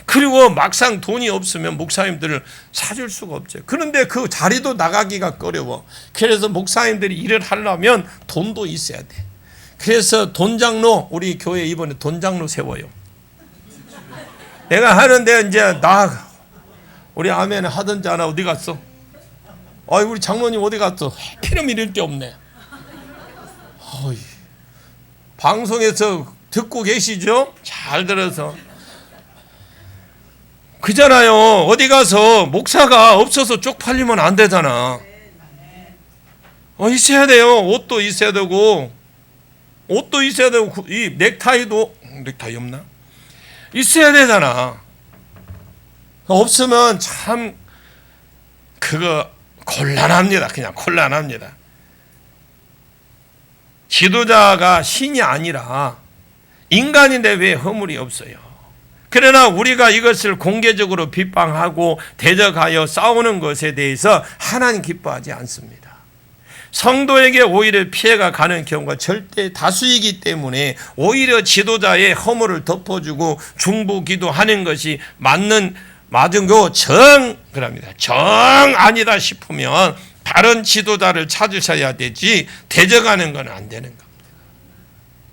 그리고 막상 돈이 없으면 목사님들을 사줄 수가 없죠. 그런데 그 자리도 나가기가 꺼려워. 그래서 목사님들이 일을 하려면 돈도 있어야 돼. 그래서 돈장로, 우리 교회 이번에 돈장로 세워요. 내가 하는데 이제 우리 아멘을 하던지 하나 어디 갔어? 우리 장로님 어디 갔어? 피름 잃을 데 없네. 방송에서 듣고 계시죠? 잘 들어서. 그잖아요. 어디 가서 목사가 없어서 쪽팔리면 안 되잖아. 있어야 돼요. 옷도 있어야 되고, 이 넥타이 없나? 있어야 되잖아. 없으면 참 그거 곤란합니다. 그냥 곤란합니다. 지도자가 신이 아니라 인간인데 왜 허물이 없어요? 그러나 우리가 이것을 공개적으로 비방하고 대적하여 싸우는 것에 대해서 하나님 기뻐하지 않습니다. 성도에게 오히려 피해가 가는 경우가 절대 다수이기 때문에 오히려 지도자의 허물을 덮어주고 중보기도하는 것이 맞은 거 그럽니다. 정 아니다 싶으면 다른 지도자를 찾으셔야 되지 대적하는 건 안 되는 겁니다.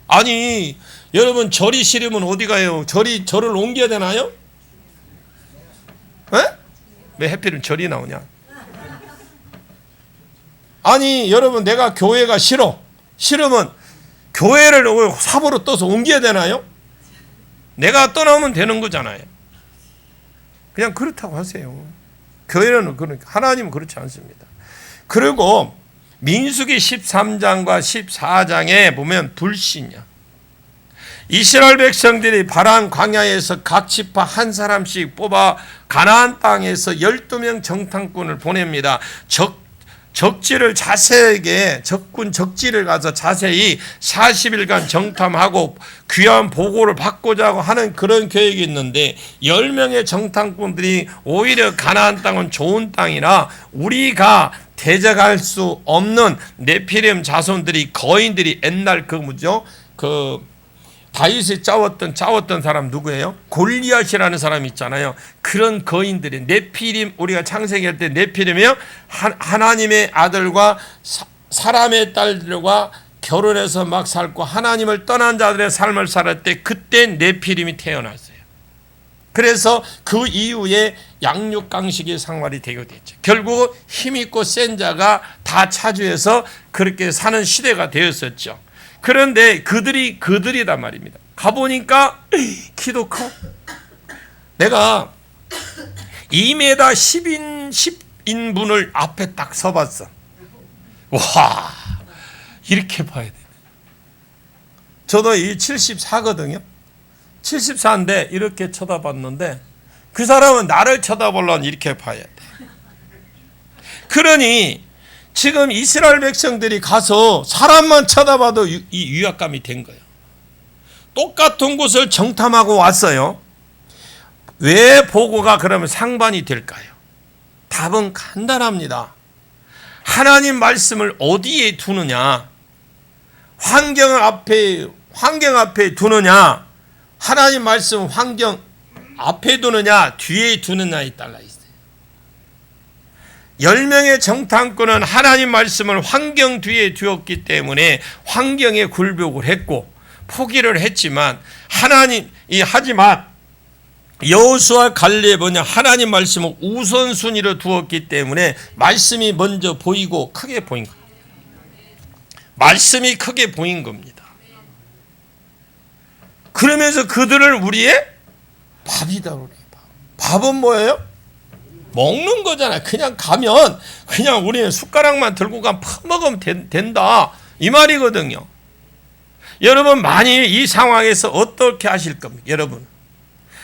아니 여러분 절이 싫으면 어디 가요? 절을 옮겨야 되나요? 왜 하필은 절이 나오냐? 아니 여러분 내가 교회가 싫으면 교회를 사보로 떠서 옮겨야 되나요? 내가 떠나면 되는 거잖아요. 그냥 그렇다고 하세요. 교회는 그러니까 하나님은 그렇지 않습니다. 그리고 민수기 13장과 14장에 보면 불신이야. 이스라엘 백성들이 바람 광야에서 각 지파 한 사람씩 뽑아 가나안 땅에서 12명 정탐꾼을 보냅니다. 적지를 자세하게 적군 적지를 가서 자세히 40일간 정탐하고 귀한 보고를 받고자 하는 그런 계획이 있는데 10명의 정탐꾼들이 오히려 가나안 땅은 좋은 땅이라 우리가 대적할 수 없는 네피림 자손들이 거인들이 옛날 다윗이 짜웠던 사람 누구예요? 골리앗이라는 사람이 있잖아요. 그런 거인들이 네피림, 우리가 창세기할 때 네피림이요 하나님의 아들과 사람의 딸들과 결혼해서 막 살고 하나님을 떠난 자들의 삶을 살았을 때 그때 네피림이 태어났어요. 그래서 그 이후에 양육강식의 생활이 되게 됐죠. 결국 힘있고 센 자가 다 차지해서 그렇게 사는 시대가 되었었죠. 그런데 그들이단 말입니다. 가보니까 키도 커. 내가 2m 10인분을 앞에 딱 서봤어. 와, 이렇게 봐야 되네. 저도 74거든요. 74인데 이렇게 쳐다봤는데 그 사람은 나를 쳐다보려면 이렇게 봐야 돼. 그러니 지금 이스라엘 백성들이 가서 사람만 쳐다봐도 이 위압감이 된 거예요. 똑같은 곳을 정탐하고 왔어요. 왜 보고가 그러면 상반이 될까요? 답은 간단합니다. 하나님 말씀을 어디에 두느냐, 환경 앞에 두느냐, 하나님 말씀 환경 앞에 두느냐, 뒤에 두느냐에 따라 있어요. 10명의 정탐꾼은 하나님 말씀을 환경 뒤에 두었기 때문에 환경에 굴복을 했고 포기를 했지만 하지만 여호수아 갈렙은 하나님 말씀을 우선순위로 두었기 때문에 말씀이 먼저 보이고 크게 보인 겁니다. 말씀이 크게 보인 겁니다. 그러면서 그들을 우리의 밥이다. 밥은 뭐예요? 먹는 거잖아요. 그냥 가면 그냥 우리는 숟가락만 들고 가면 퍼먹으면 된다 이 말이거든요. 여러분 만일 이 상황에서 어떻게 하실 겁니까? 여러분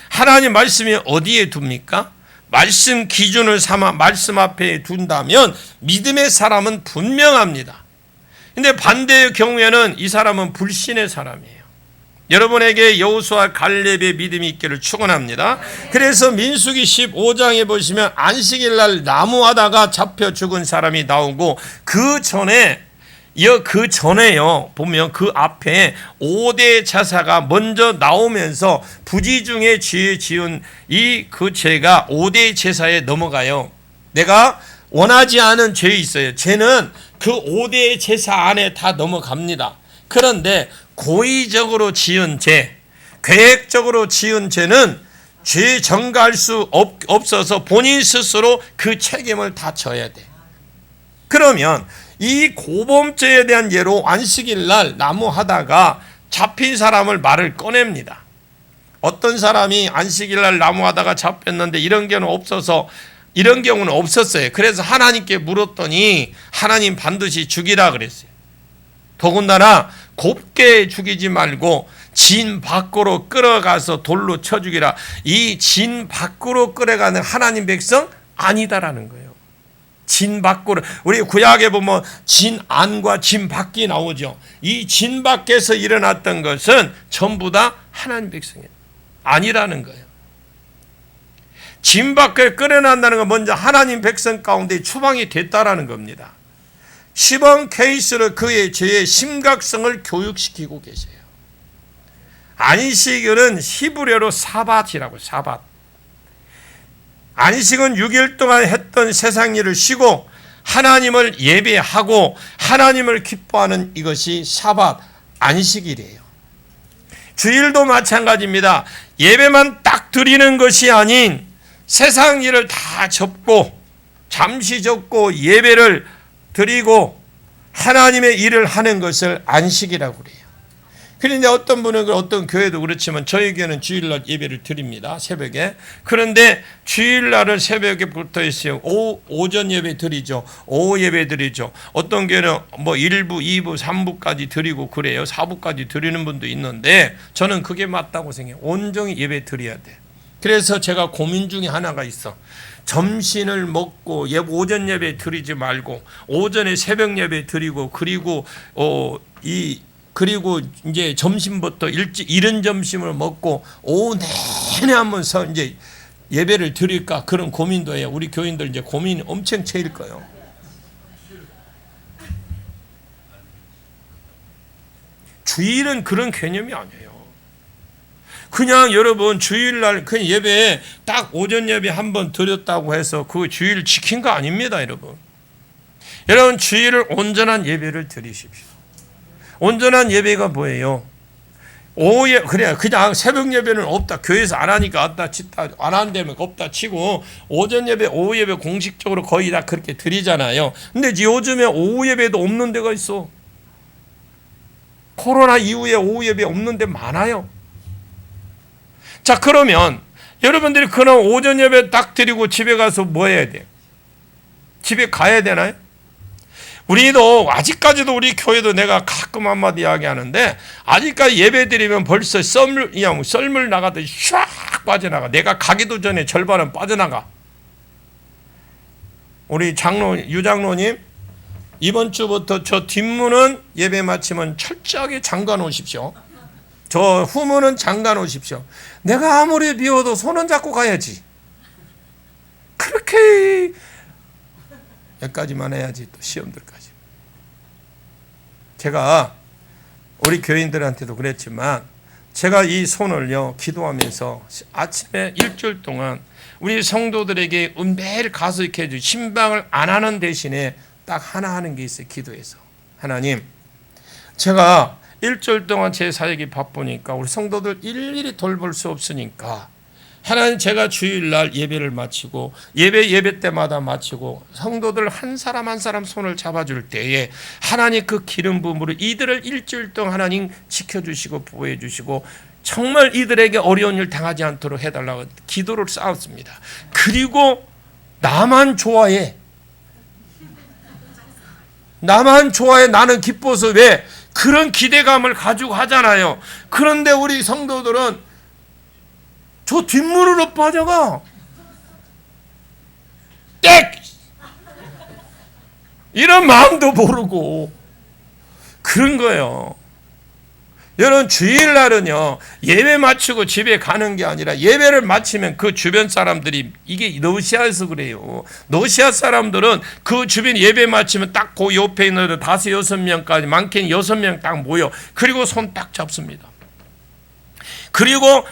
하나님 말씀이 어디에 둡니까? 말씀 기준을 삼아 말씀 앞에 둔다면 믿음의 사람은 분명합니다. 근데 반대의 경우에는 이 사람은 불신의 사람이에요. 여러분에게 여호수아 갈렙의 믿음이 있기를 축원합니다. 그래서 민수기 15장에 보시면 안식일 날 나무하다가 잡혀 죽은 사람이 나오고 그 전에 그 전에요, 보면 그 앞에 5대 제사가 먼저 나오면서 부지 중에 죄 지은 그 죄가 5대 제사에 넘어가요. 내가 원하지 않은 죄 있어요. 죄는 그 5대 제사 안에 다 넘어갑니다. 그런데 고의적으로 지은 죄, 계획적으로 지은 죄는 죄 전가할 수 없어서 본인 스스로 그 책임을 다 져야 돼. 그러면 이 고범죄에 대한 예로 안식일 날 나무하다가 잡힌 사람을 말을 꺼냅니다. 어떤 사람이 안식일 날 나무하다가 잡혔는데 이런 경우는 없었어요. 그래서 하나님께 물었더니 하나님 반드시 죽이라 그랬어요. 더군다나 곱게 죽이지 말고 진 밖으로 끌어가서 돌로 쳐 죽이라. 이 진 밖으로 끌어가는 하나님 백성 아니다라는 거예요. 진 밖으로, 우리 구약에 보면 진 안과 진 밖이 나오죠. 이 진 밖에서 일어났던 것은 전부 다 하나님 백성이 아니라는 거예요. 진 밖에 끌어난다는 건 먼저 하나님 백성 가운데 추방이 됐다라는 겁니다. 시범 케이스로 그의 죄의 심각성을 교육시키고 계세요. 안식일은 히브리어로 사밧이라고, 사밧. 안식은 6일 동안 했던 세상 일을 쉬고 하나님을 예배하고 하나님을 기뻐하는 이것이 사밧, 안식일이에요. 주일도 마찬가지입니다. 예배만 딱 드리는 것이 아닌 세상 일을 다 접고 잠시 접고 예배를 드리고 하나님의 일을 하는 것을 안식이라고 그래요. 그런데 어떤 분은, 어떤 교회도 그렇지만 저희 교회는 주일날 예배를 드립니다. 새벽에. 그런데 주일날은 새벽에 붙어 있어요. 오전 예배 드리죠. 오후 예배 드리죠. 어떤 교회는 뭐 1부, 2부, 3부까지 드리고 그래요. 4부까지 드리는 분도 있는데 저는 그게 맞다고 생각해요. 온종일 예배 드려야 돼. 그래서 제가 고민 중에 하나가 있어. 점심을 먹고 오전 예배 드리지 말고 오전에 새벽 예배 드리고 그리고 이제 점심부터 이른 점심을 먹고 오후 내내 하면서 이제 예배를 드릴까 그런 고민도 해요. 우리 교인들 이제 고민이 엄청 채일 거예요. 주일은 그런 개념이 아니에요. 그냥 여러분 주일날 그 예배에 딱 오전 예배 한번 드렸다고 해서 그 주일 지킨 거 아닙니다, 여러분. 여러분 주일을 온전한 예배를 드리십시오. 온전한 예배가 뭐예요? 오후에 그냥 새벽 예배는 없다. 교회에서 안 하니까 없다 치다 안 한다면 없다 치고 오전 예배, 오후 예배 공식적으로 거의 다 그렇게 드리잖아요. 근데 요즘에 오후 예배도 없는 데가 있어. 코로나 이후에 오후 예배 없는 데 많아요. 자, 그러면 여러분들이 그런 오전 예배 딱 드리고 집에 가서 뭐 해야 돼? 집에 가야 되나요? 우리도 아직까지도 우리 교회도 내가 가끔 한마디 이야기하는데 아직까지 예배 드리면 벌써 썰물 나가듯이 샥 빠져나가. 내가 가기도 전에 절반은 빠져나가. 우리 유장로님 이번 주부터 저 뒷문은 예배 마치면 철저하게 잠가 놓으십시오. 저 후문은 잠가 놓으십시오. 내가 아무리 비워도 손은 잡고 가야지. 그렇게 여기까지만 해야지 또 시험들까지. 제가 우리 교인들한테도 그랬지만 제가 이 손을요 기도하면서 아침에 일주일 동안 우리 성도들에게 매일 가서 이렇게 해주 신방을 안 하는 대신에 딱 하나 하는 게 있어요. 기도해서 하나님, 제가 일주일 동안 제 사역이 바쁘니까 우리 성도들 일일이 돌볼 수 없으니까 하나님, 제가 주일날 예배를 마치고 예배 때마다 마치고 성도들 한 사람 한 사람 손을 잡아줄 때에 하나님 그 기름 부음으로 이들을 일주일 동안 하나님 지켜주시고 보호해 주시고 정말 이들에게 어려운 일 당하지 않도록 해달라고 기도를 쌓았습니다. 그리고 나만 좋아해. 나는 기뻐서. 왜? 그런 기대감을 가지고 하잖아요. 그런데 우리 성도들은 저 뒷문으로 빠져가. 땡! 이런 마음도 모르고 그런 거예요. 여러분 주일날은요 예배 마치고 집에 가는 게 아니라 예배를 마치면 그 주변 사람들이, 이게 러시아에서 그래요. 러시아 사람들은 그 주변 예배 마치면 딱 그 옆에 있는 5-6명까지, 많게는 6명 딱 모여, 그리고 손 딱 잡습니다. 그리고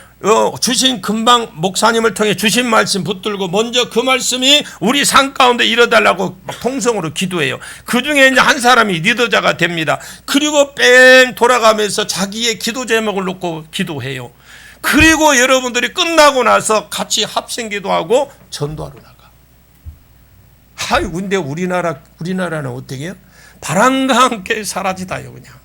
주신 금방 목사님을 통해 주신 말씀 붙들고 먼저 그 말씀이 우리 삶 가운데 이뤄달라고 막 통성으로 기도해요. 그 중에 이제 한 사람이 리더자가 됩니다. 그리고 뺑 돌아가면서 자기의 기도 제목을 놓고 기도해요. 그리고 여러분들이 끝나고 나서 같이 합심 기도하고 전도하러 나가. 아이, 근데 우리나라는 어떻게 해요? 바람과 함께 사라지다요, 그냥.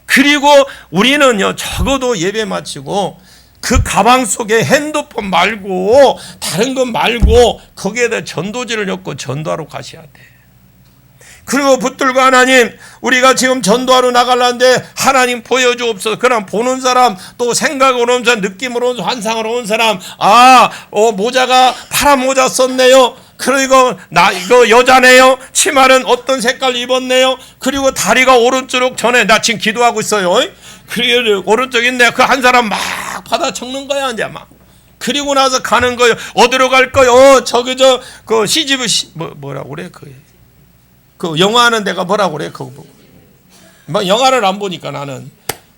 그리고 우리는요, 적어도 예배 마치고 그 가방 속에 핸드폰 말고 다른 것 말고 거기에다 전도지를 넣고 전도하러 가셔야 돼. 그리고 붙들고 하나님, 우리가 지금 전도하러 나가려는데 하나님 보여주옵소서. 그럼 보는 사람, 또 생각으로 온 사람, 느낌으로 온 사람, 환상으로 온 사람, 모자가 파란 모자 썼네요. 그리고 이거 여자네요. 치마는 어떤 색깔 입었네요. 그리고 다리가 오른쪽 전에, 나 지금 기도하고 있어요. 그리고 오른쪽에 있네. 그 한 사람 막 받아 적는 거야, 이제 막. 그리고 나서 가는 거예요. 어디로 갈 거요? 그 CGV 뭐라고 그래? 그 영화하는 데가 뭐라고 그래? 그거 보고. 뭐 영화를 안 보니까 나는.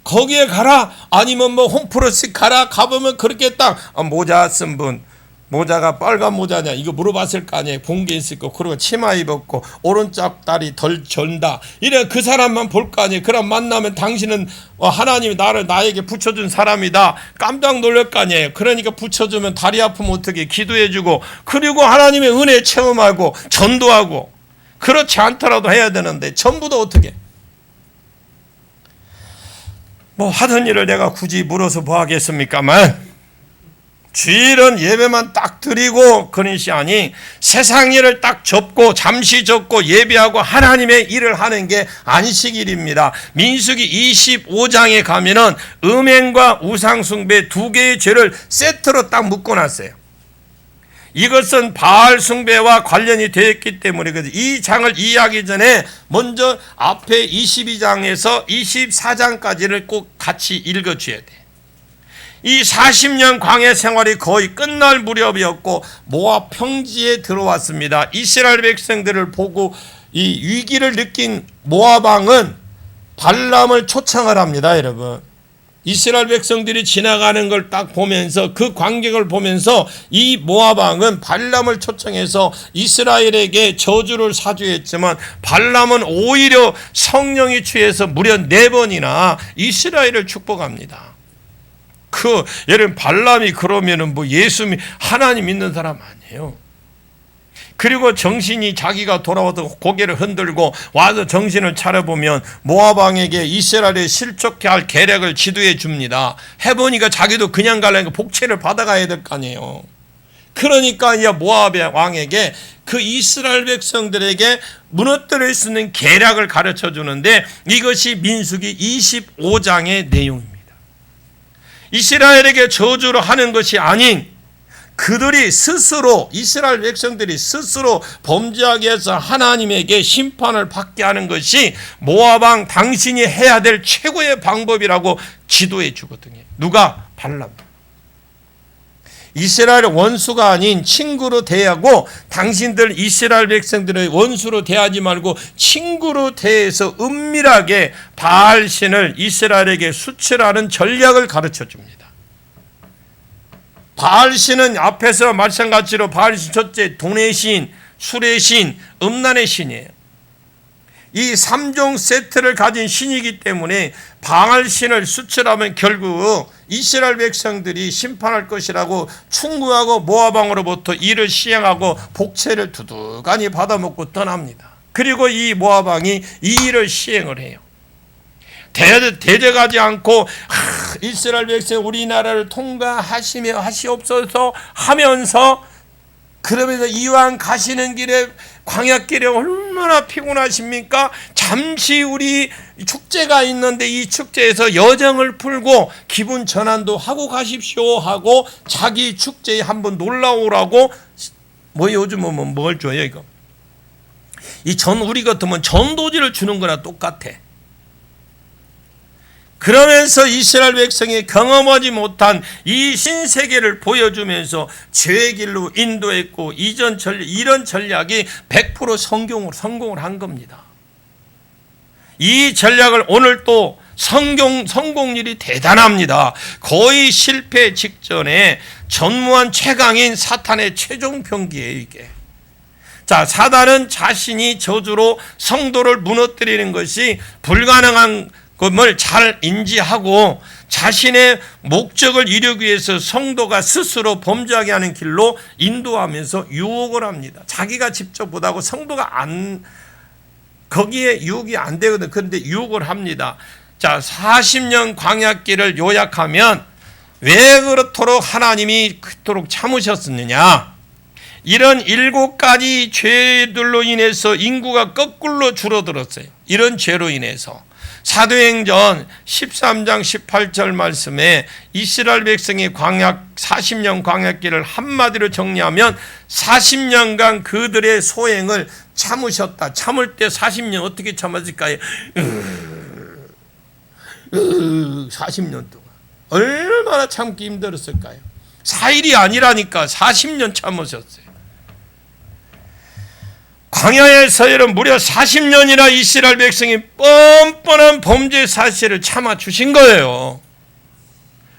거기에 가라. 아니면 뭐 홈프로스 가라. 가보면 그렇게 딱 모자 쓴 분. 모자가 빨간 모자냐 이거 물어봤을 거 아니에요. 본 게 있을 거. 그리고 치마 입었고 오른쪽 다리 덜 전다. 이래 그 사람만 볼 거 아니에요. 그럼 만나면 당신은 하나님이 나에게 붙여준 사람이다. 깜짝 놀랄 거 아니에요. 그러니까 붙여주면 다리 아프면 어떻게 기도해주고, 그리고 하나님의 은혜 체험하고 전도하고. 그렇지 않더라도 해야 되는데 전부 다 어떻게 뭐 하던 일을 내가 굳이 물어서 뭐 하겠습니까만, 주일은 예배만 딱 드리고 그런 것이 아니, 세상 일을 딱 접고 잠시 접고 예배하고 하나님의 일을 하는 게 안식일입니다. 민수기 25장에 가면은 음행과 우상숭배 두 개의 죄를 세트로 딱 묶어놨어요. 이것은 바알 숭배와 관련이 되어 있기 때문에 이 장을 이해하기 전에 먼저 앞에 22장에서 24장까지를 꼭 같이 읽어줘야 돼. 이 40년 광야 생활이 거의 끝날 무렵이었고 모압 평지에 들어왔습니다. 이스라엘 백성들을 보고 이 위기를 느낀 모압 왕은 발람을 초청을 합니다. 여러분, 이스라엘 백성들이 지나가는 걸 딱 보면서, 그 광경을 보면서 이 모압 왕은 발람을 초청해서 이스라엘에게 저주를 사주했지만, 발람은 오히려 성령이 취해서 무려 4번이나 이스라엘을 축복합니다. 여러분, 발람이 그러면은 뭐 하나님 믿는 사람 아니에요. 그리고 정신이 자기가 돌아와서 고개를 흔들고 와서 정신을 차려보면 모압 왕에게 이스라엘에 실족해 할 계략을 지도해 줍니다. 해보니까 자기도 그냥 가려니까 복채를 받아가야 될 거 아니에요. 그러니까 이 모압 왕에게 그 이스라엘 백성들에게 무너뜨릴 수 있는 계략을 가르쳐 주는데, 이것이 민수기 25장의 내용입니다. 이스라엘에게 저주를 하는 것이 아닌, 그들이 스스로, 이스라엘 백성들이 스스로 범죄하게 해서 하나님에게 심판을 받게 하는 것이 모압 왕 당신이 해야 될 최고의 방법이라고 지도해 주거든요. 누가? 발람. 이스라엘 원수가 아닌 친구로 대하고, 당신들 이스라엘 백성들의 원수로 대하지 말고 친구로 대해서 은밀하게 바알신을 이스라엘에게 수출하는 전략을 가르쳐 줍니다. 바알신은 앞에서 마찬가지로 바알신 첫째 돈의 신, 술의 신, 음란의 신이에요. 이 3종 세트를 가진 신이기 때문에 바알신을 수출하면 결국 이스라엘 백성들이 심판할 것이라고 충고하고 모압 왕으로부터 이를 시행하고 복채를 두둑하니 받아먹고 떠납니다. 그리고 이 모압 왕이 이 일을 시행을 해요. 대적하지 않고 이스라엘 백성 우리나라를 통과하시며 하시옵소서 하면서, 그러면서 이왕 가시는 길에 광야길에 얼마나 피곤하십니까? 잠시 우리 축제가 있는데 이 축제에서 여정을 풀고 기분 전환도 하고 가십시오 하고 자기 축제에 한번 놀러 오라고. 뭐 요즘은 뭘 줘요 이거? 우리 같으면 전도지를 주는 거나 똑같아. 그러면서 이스라엘 백성이 경험하지 못한 이 신세계를 보여주면서 죄의 길로 인도했고, 이런 전략이 100% 성공을 한 겁니다. 이 전략을 오늘 또 성공률이 대단합니다. 거의 실패 직전에 전무한 최강인 사탄의 최종 병기예요, 이게. 자, 사단은 자신이 저주로 성도를 무너뜨리는 것이 불가능한 것을 잘 인지하고 자신의 목적을 이루기 위해서 성도가 스스로 범죄하게 하는 길로 인도하면서 유혹을 합니다. 자기가 직접 못하고 성도가 거기에 유혹이 안 되거든. 그런데 유혹을 합니다. 자, 40년 광야길을 요약하면 왜 그렇도록 하나님이 그토록 참으셨느냐? 이런 7가지 죄들로 인해서 인구가 거꾸로 줄어들었어요. 이런 죄로 인해서. 사도행전 13장 18절 말씀에 이스라엘 백성의 40년 광야길을 한마디로 정리하면 40년간 그들의 소행을 참으셨다. 참을 때 40년 어떻게 참았을까요? 40년 동안 얼마나 참기 힘들었을까요? 4일이 아니라니까 40년 참으셨어요. 광야에서는 무려 40년이나 이스라엘 백성이 뻔뻔한 범죄 사실을 참아 주신 거예요.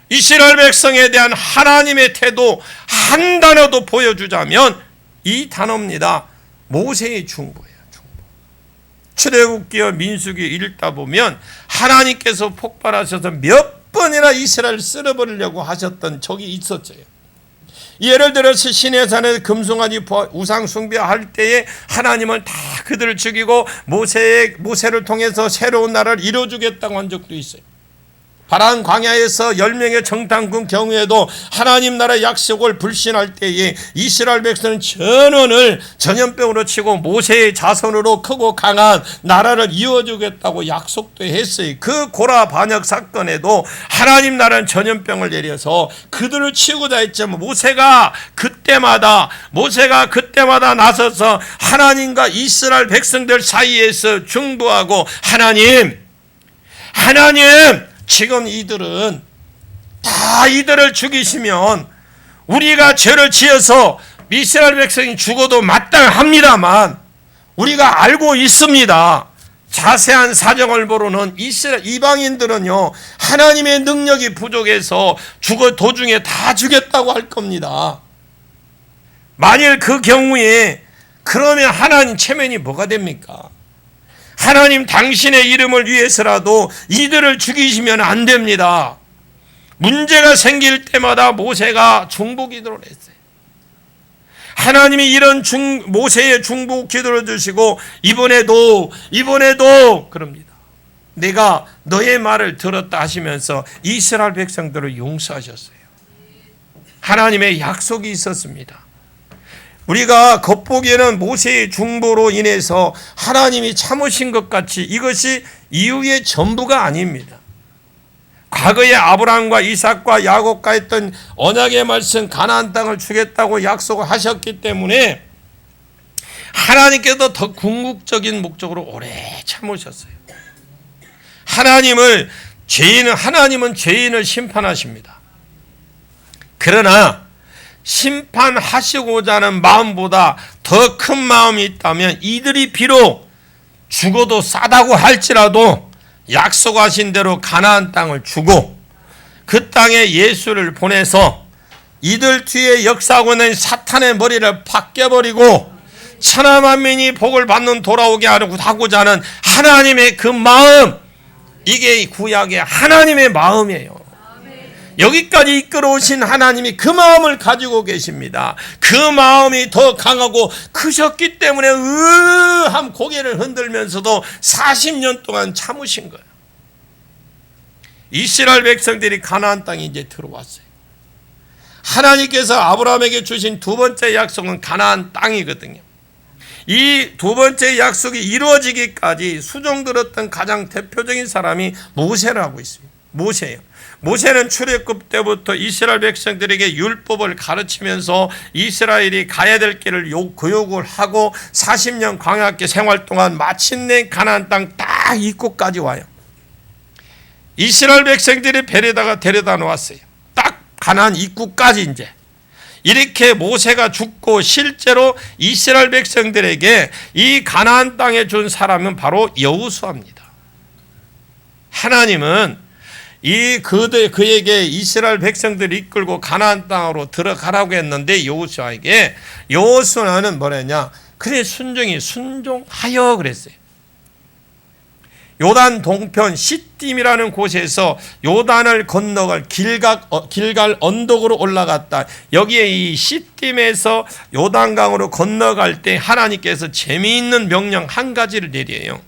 이스라엘 백성에 대한 하나님의 태도 한 단어도 보여주자면 이 단어입니다. 모세의 중보예요. 중보. 출애굽기와 민수기 읽다 보면 하나님께서 폭발하셔서 몇 번이나 이스라엘을 쓸어버리려고 하셨던 적이 있었어요. 예를 들어서 시내산에 금송아지 우상 숭배할 때에 하나님은 다 그들을 죽이고 모세를 통해서 새로운 나라를 이루어주겠다고 한 적도 있어요. 파란 광야에서 10명의 정탐꾼 경우에도 하나님 나라의 약속을 불신할 때에 이스라엘 백성은 전원을 전염병으로 치고 모세의 자손으로 크고 강한 나라를 이어주겠다고 약속도 했어요. 그 고라 반역 사건에도 하나님 나라는 전염병을 내려서 그들을 치우고자 했지만 모세가 그때마다 나서서 하나님과 이스라엘 백성들 사이에서 중보하고 하나님 지금 이들을 죽이시면 우리가 죄를 지어서 이스라엘 백성이 죽어도 마땅합니다만 우리가 알고 있습니다. 자세한 사정을 모르는 이스라엘 이방인들은요, 하나님의 능력이 부족해서 도중에 다 죽였다고 할 겁니다. 만일 그 경우에 그러면 하나님 체면이 뭐가 됩니까? 하나님 당신의 이름을 위해서라도 이들을 죽이시면 안 됩니다. 문제가 생길 때마다 모세가 중보 기도를 했어요. 하나님이 이런 모세의 중보 기도를 주시고 이번에도 그럽니다. 내가 너의 말을 들었다 하시면서 이스라엘 백성들을 용서하셨어요. 하나님의 약속이 있었습니다. 우리가 겉보기에는 모세의 중보로 인해서 하나님이 참으신 것 같이 이것이 이후의 전부가 아닙니다. 과거에 아브라함과 이삭과 야곱과 했던 언약의 말씀 가나안 땅을 주겠다고 약속을 하셨기 때문에 하나님께서 더 궁극적인 목적으로 오래 참으셨어요. 하나님은 죄인을 심판하십니다. 그러나 심판하시고자 하는 마음보다 더 큰 마음이 있다면 이들이 비록 죽어도 싸다고 할지라도 약속하신 대로 가나안 땅을 주고 그 땅에 예수를 보내서 이들 뒤에 역사하고 있는 사탄의 머리를 벗겨버리고 천하 만민이 복을 받는 돌아오게 하고자 하는 하나님의 그 마음, 이게 구약의 하나님의 마음이에요. 여기까지 이끌어오신 하나님이 그 마음을 가지고 계십니다. 그 마음이 더 강하고 크셨기 때문에 의함 고개를 흔들면서도 40년 동안 참으신 거예요. 이스라엘 백성들이 가나안 땅에 이제 들어왔어요. 하나님께서 아브라함에게 주신 두 번째 약속은 가나안 땅이거든요. 이 두 번째 약속이 이루어지기까지 수종 들었던 가장 대표적인 사람이 모세라고 있습니다. 모세예요. 모세는 출애굽 때부터 이스라엘 백성들에게 율법을 가르치면서 이스라엘이 가야 될 길을 교육을 하고 40년 광야길 생활 동안 마침내 가나안 땅 딱 입구까지 와요. 이스라엘 백성들이 배에다가 데려다 놓았어요. 딱 가나안 입구까지 이제. 이렇게 모세가 죽고 실제로 이스라엘 백성들에게 이 가나안 땅에 준 사람은 바로 여호수아입니다. 하나님은 그에게 이스라엘 백성들을 이끌고 가나안 땅으로 들어가라고 했는데 여호수아는 뭐랬냐? 그래 순종하여 그랬어요. 요단 동편 시딤이라는 곳에서 요단을 건너갈 길갈 언덕으로 올라갔다. 여기에 이 시딤에서 요단강으로 건너갈 때 하나님께서 재미있는 명령 한 가지를 내려요.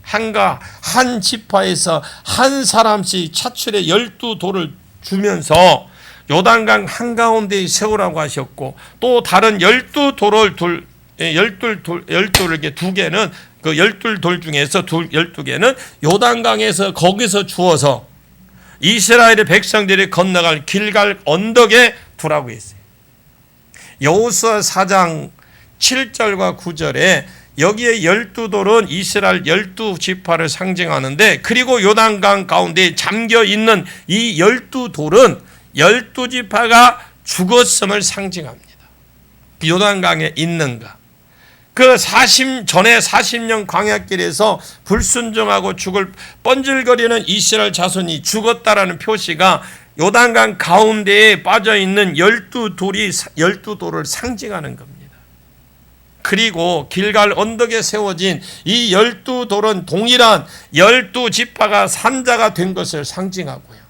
한 지파에서 한 사람씩 차출의 12돌을 주면서 요단강 한가운데에 세우라고 하셨고, 또 다른 12돌을 12돌 두 개는 그 12돌 중에서 12개는 요단강에서 거기서 주어서 이스라엘의 백성들이 건너갈 길갈 언덕에 두라고 했어요. 여호수아 4장 7절과 9절에 여기에 12돌은 이스라엘 12지파를 상징하는데, 그리고 요단강 가운데 잠겨 있는 이 12돌은 12지파가 죽었음을 상징합니다. 요단강에 있는가. 그 전에 40년 광야길에서 불순종하고 죽을 번질거리는 이스라엘 자손이 죽었다라는 표시가 요단강 가운데에 빠져있는 12돌을 상징하는 겁니다. 그리고 길갈 언덕에 세워진 이 12돌은 동일한 12지파가 산자가 된 것을 상징하고요.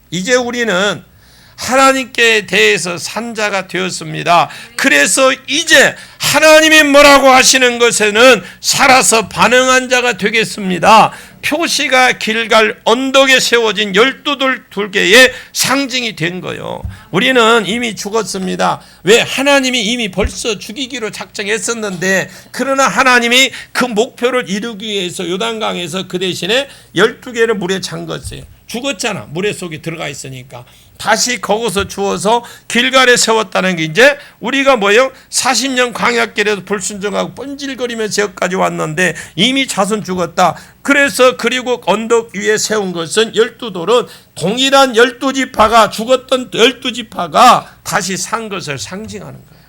이제 우리는 하나님께 대해서 산자가 되었습니다. 그래서 이제 하나님이 뭐라고 하시는 것에는 살아서 반응한 자가 되겠습니다. 표시가 길갈 언덕에 세워진 12돌개의 상징이 된 거예요. 우리는 이미 죽었습니다. 왜? 하나님이 이미 벌써 죽이기로 작정했었는데, 그러나 하나님이 그 목표를 이루기 위해서 요단강에서 그 대신에 12개를 물에 잠갔어요. 죽었잖아. 물에 속에 들어가 있으니까. 다시 거기서 주워서 길갈에 세웠다는 게 이제 우리가 뭐예요? 40년 광야길에서 불순종하고 번질거리면서 여기까지 왔는데 이미 자손 죽었다. 그래서 그리고 언덕 위에 세운 것은 12돌은 동일한 12지파가 죽었던 12지파가 다시 산 것을 상징하는 거예요.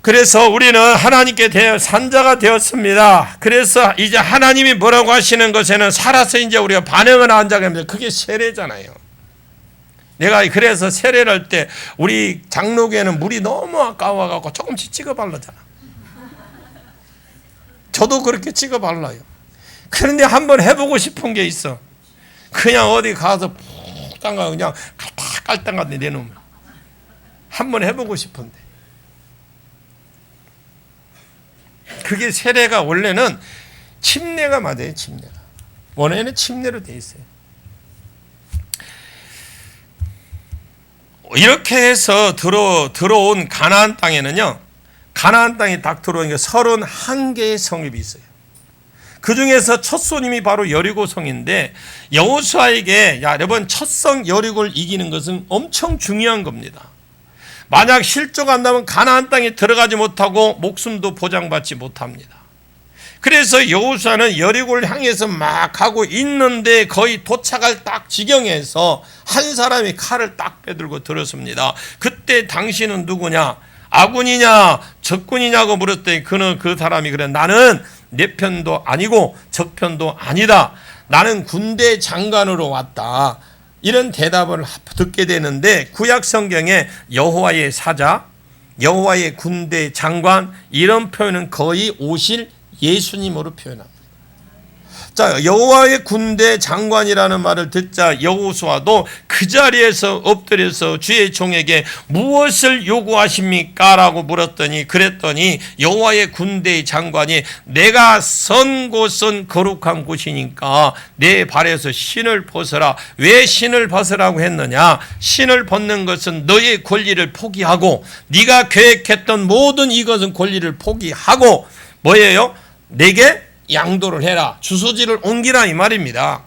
그래서 우리는 하나님께 대해 산자가 되었습니다. 그래서 이제 하나님이 뭐라고 하시는 것에는 살아서 이제 우리가 반응을 한 자가 됩니다. 그게 세례잖아요. 내가 그래서 세례를 할 때 우리 장로교회는 물이 너무 아까워갖고 조금씩 찍어 바르잖아. 저도 그렇게 찍어 발라요. 그런데 한번 해보고 싶은 게 있어. 그냥 어디 가서 푹 담가 그냥 깔딱깔딱한데 내놓으면 한번 해보고 싶은데, 그게 세례가 원래는 침례가 맞아요. 침례가 원래는 침례로 돼 있어요. 이렇게 해서 들어온 가나안 땅에는요, 가나안 땅에 딱 들어온 게 31개의 성읍이 있어요. 그 중에서 첫 손님이 바로 여리고 성인데, 여호수아에게 여러분 첫 성 여리고를 이기는 것은 엄청 중요한 겁니다. 만약 실족한다면 가나안 땅에 들어가지 못하고 목숨도 보장받지 못합니다. 그래서 여호수아는 여리고를 향해서 막 가고 있는데 거의 도착할 딱 지경에서 한 사람이 칼을 딱 빼들고 들었습니다. 그때 당신은 누구냐? 아군이냐 적군이냐고 물었더니 그 사람이 그래, 나는 내 편도 아니고 적 편도 아니다. 나는 군대 장관으로 왔다. 이런 대답을 듣게 되는데, 구약 성경에 여호와의 사자, 여호와의 군대 장관 이런 표현은 거의 오실 예수님으로 표현합니다. 자, 여호와의 군대 장관이라는 말을 듣자 여호수아도 그 자리에서 엎드려서 주의 종에게 무엇을 요구하십니까? 라고 물었더니, 그랬더니 여호와의 군대의 장관이 내가 선 곳은 거룩한 곳이니까 내 발에서 신을 벗어라. 왜 신을 벗으라고 했느냐? 신을 벗는 것은 너의 권리를 포기하고 네가 계획했던 모든 이것은 권리를 포기하고 뭐예요? 내게 양도를 해라. 주소지를 옮기라 이 말입니다.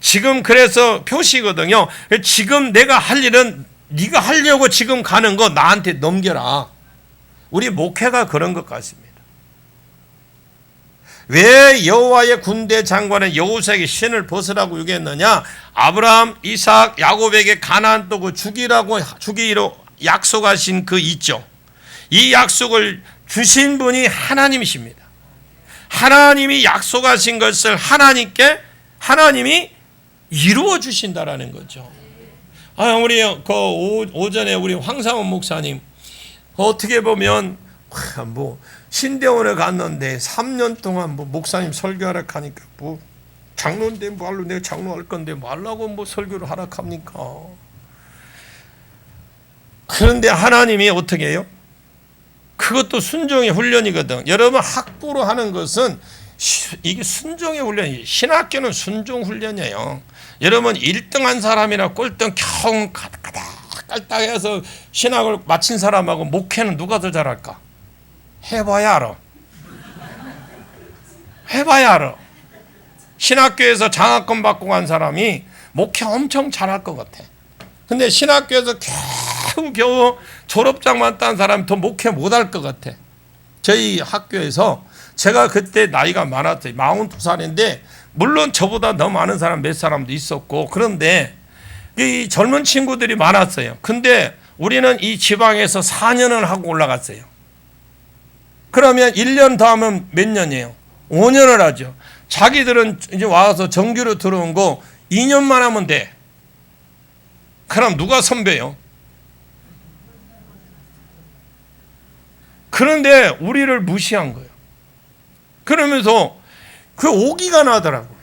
지금 그래서 표시거든요. 지금 내가 할 일은 네가 하려고 지금 가는 거 나한테 넘겨라. 우리 목회가 그런 것 같습니다. 왜 여호와의 군대 장관은 여호수아에게 신을 벗으라고 요구했느냐? 아브라함, 이삭, 야곱에게 가나안 땅을 주기로 약속하신 그 있죠. 이 약속을 주신 분이 하나님이십니다. 하나님이 약속하신 것을 하나님이 이루어 주신다라는 거죠. 우리 오전에 우리 황상원 목사님 어떻게 보면 신대원에 갔는데 3년 동안 목사님 설교하라 하니까 장로인데 뭐하러 내가 장로할 건데 말라고 설교를 하라 합니까? 그런데 하나님이 어떻게 해요? 그것도 순종의 훈련이거든. 여러분, 학부로 하는 것은 이게 순종의 훈련이에요. 신학교는 순종 훈련이에요. 여러분, 1등한 사람이나 꼴등 겨우 깔딱해서 신학을 마친 사람하고 목회는 누가 더 잘할까? 해봐야 알아. 신학교에서 장학금 받고 간 사람이 목회 엄청 잘할 것 같아. 근데 신학교에서 겨우 졸업장만 딴 사람이 더 목회 못할 것 같아. 저희 학교에서 제가 그때 나이가 많았어요. 42살인데 물론 저보다 더 많은 사람 몇 사람도 있었고, 그런데 이 젊은 친구들이 많았어요. 근데 우리는 이 지방에서 4년을 하고 올라갔어요. 그러면 1년 더 하면 몇 년이에요? 5년을 하죠. 자기들은 이제 와서 정규로 들어온 거 2년만 하면 돼. 그럼 누가 선배요? 그런데 우리를 무시한 거예요. 그러면서 그 오기가 나더라고.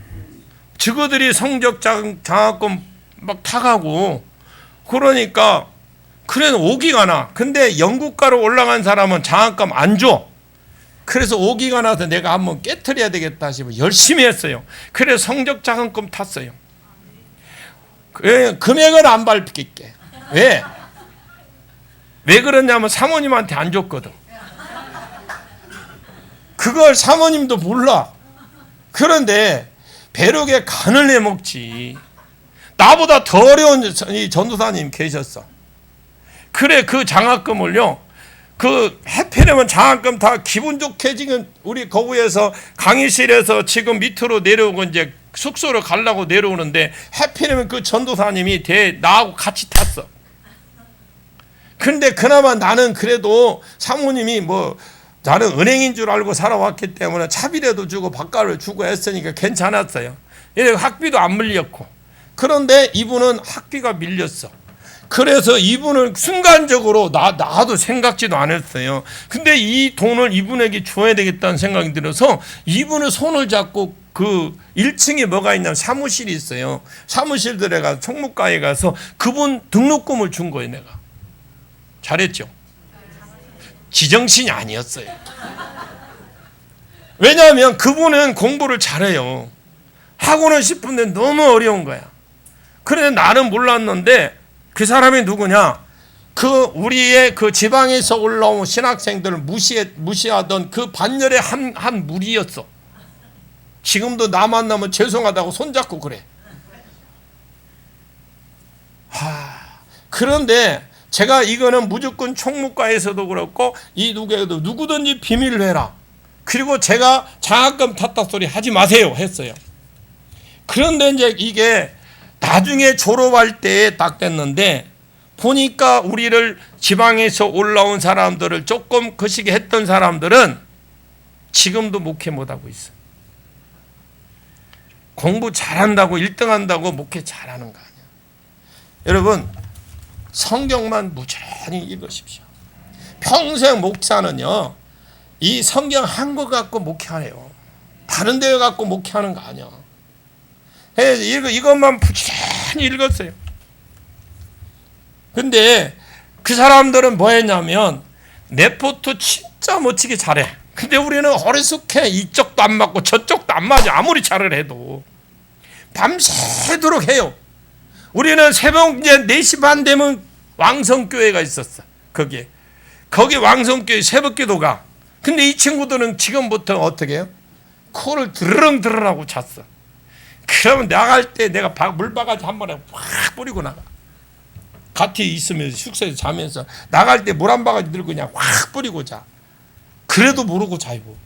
저거들이 성적 장학금 막 타가고 그러니까 그래 오기가 나. 근데 영국가로 올라간 사람은 장학금 안 줘. 그래서 오기가 나서 내가 한번 깨트려야 되겠다 싶어 열심히 했어요. 그래서 성적 장학금 탔어요. 금액을 안 밝힐게. 왜 그러냐면 사모님한테 안 줬거든. 그걸 사모님도 몰라. 그런데 배룩에 간을 내먹지. 나보다 더 어려운 이 전도사님 계셨어. 그래, 그 장학금을요, 그 해피려면 장학금 다 기분 좋게 지금 우리 거구에서 강의실에서 지금 밑으로 내려오고 이제 숙소로 가려고 내려오는데 해피려면 그 전도사님이 나하고 같이 탔어. 근데 그나마 나는 그래도 사모님이 나는 은행인 줄 알고 살아왔기 때문에 차비라도 주고 밥값을 주고 했으니까 괜찮았어요. 학비도 안 밀렸고. 그런데 이분은 학비가 밀렸어. 그래서 이분은 순간적으로 나도 생각지도 않았어요. 근데 이 돈을 이분에게 줘야 되겠다는 생각이 들어서 이분의 손을 잡고 그 1층에 뭐가 있냐면 사무실이 있어요. 사무실들에 가서 총무과에 가서 그분 등록금을 준 거예요. 내가 잘했죠. 지정신이 아니었어요. 왜냐하면 그분은 공부를 잘해요. 하고는 싶은데 너무 어려운 거야. 그런데 나는 몰랐는데 그 사람이 누구냐? 우리의 그 지방에서 올라온 신학생들을 무시하던 그 반열의 한 무리였어. 지금도 나 만나면 죄송하다고 손잡고 그래. 그런데 제가 이거는 무조건 총무과에서도 그렇고 이 누구에도 누구든지 비밀로 해라. 그리고 제가 장학금 탔다 소리 하지 마세요 했어요. 그런데 이제 이게 나중에 졸업할 때에 딱 됐는데 보니까 우리를 지방에서 올라온 사람들을 조금 거시기 했던 사람들은 지금도 목회 못하고 있어. 공부 잘한다고 1등한다고 목회 잘하는 거 아니야. 여러분, 성경만 무지런히 읽으십시오. 평생 목사는요, 이 성경 한 거 갖고 목회하래요. 다른 데 갖고 목회하는 거 아니야. 이것만 부지런히 읽었어요. 근데 그 사람들은 뭐 했냐면 레포트 진짜 멋지게 잘해. 근데 우리는 어리숙해. 이쪽도 안 맞고 저쪽도 안 맞아. 아무리 잘을 해도 밤새도록 해요. 우리는 새벽 이제 4시 반 되면 왕성교회가 있었어. 거기 왕성교회 새벽기도가. 근데 이 친구들은 지금부터 어떻게 해요? 코를 드르렁 하고 잤어. 그러면 나갈 때 내가 물바가지 한 번에 확 뿌리고 나가. 같이 있으면 숙소에서 자면서 나갈 때 물 한 바가지 들고 그냥 확 뿌리고 자. 그래도 모르고 자고.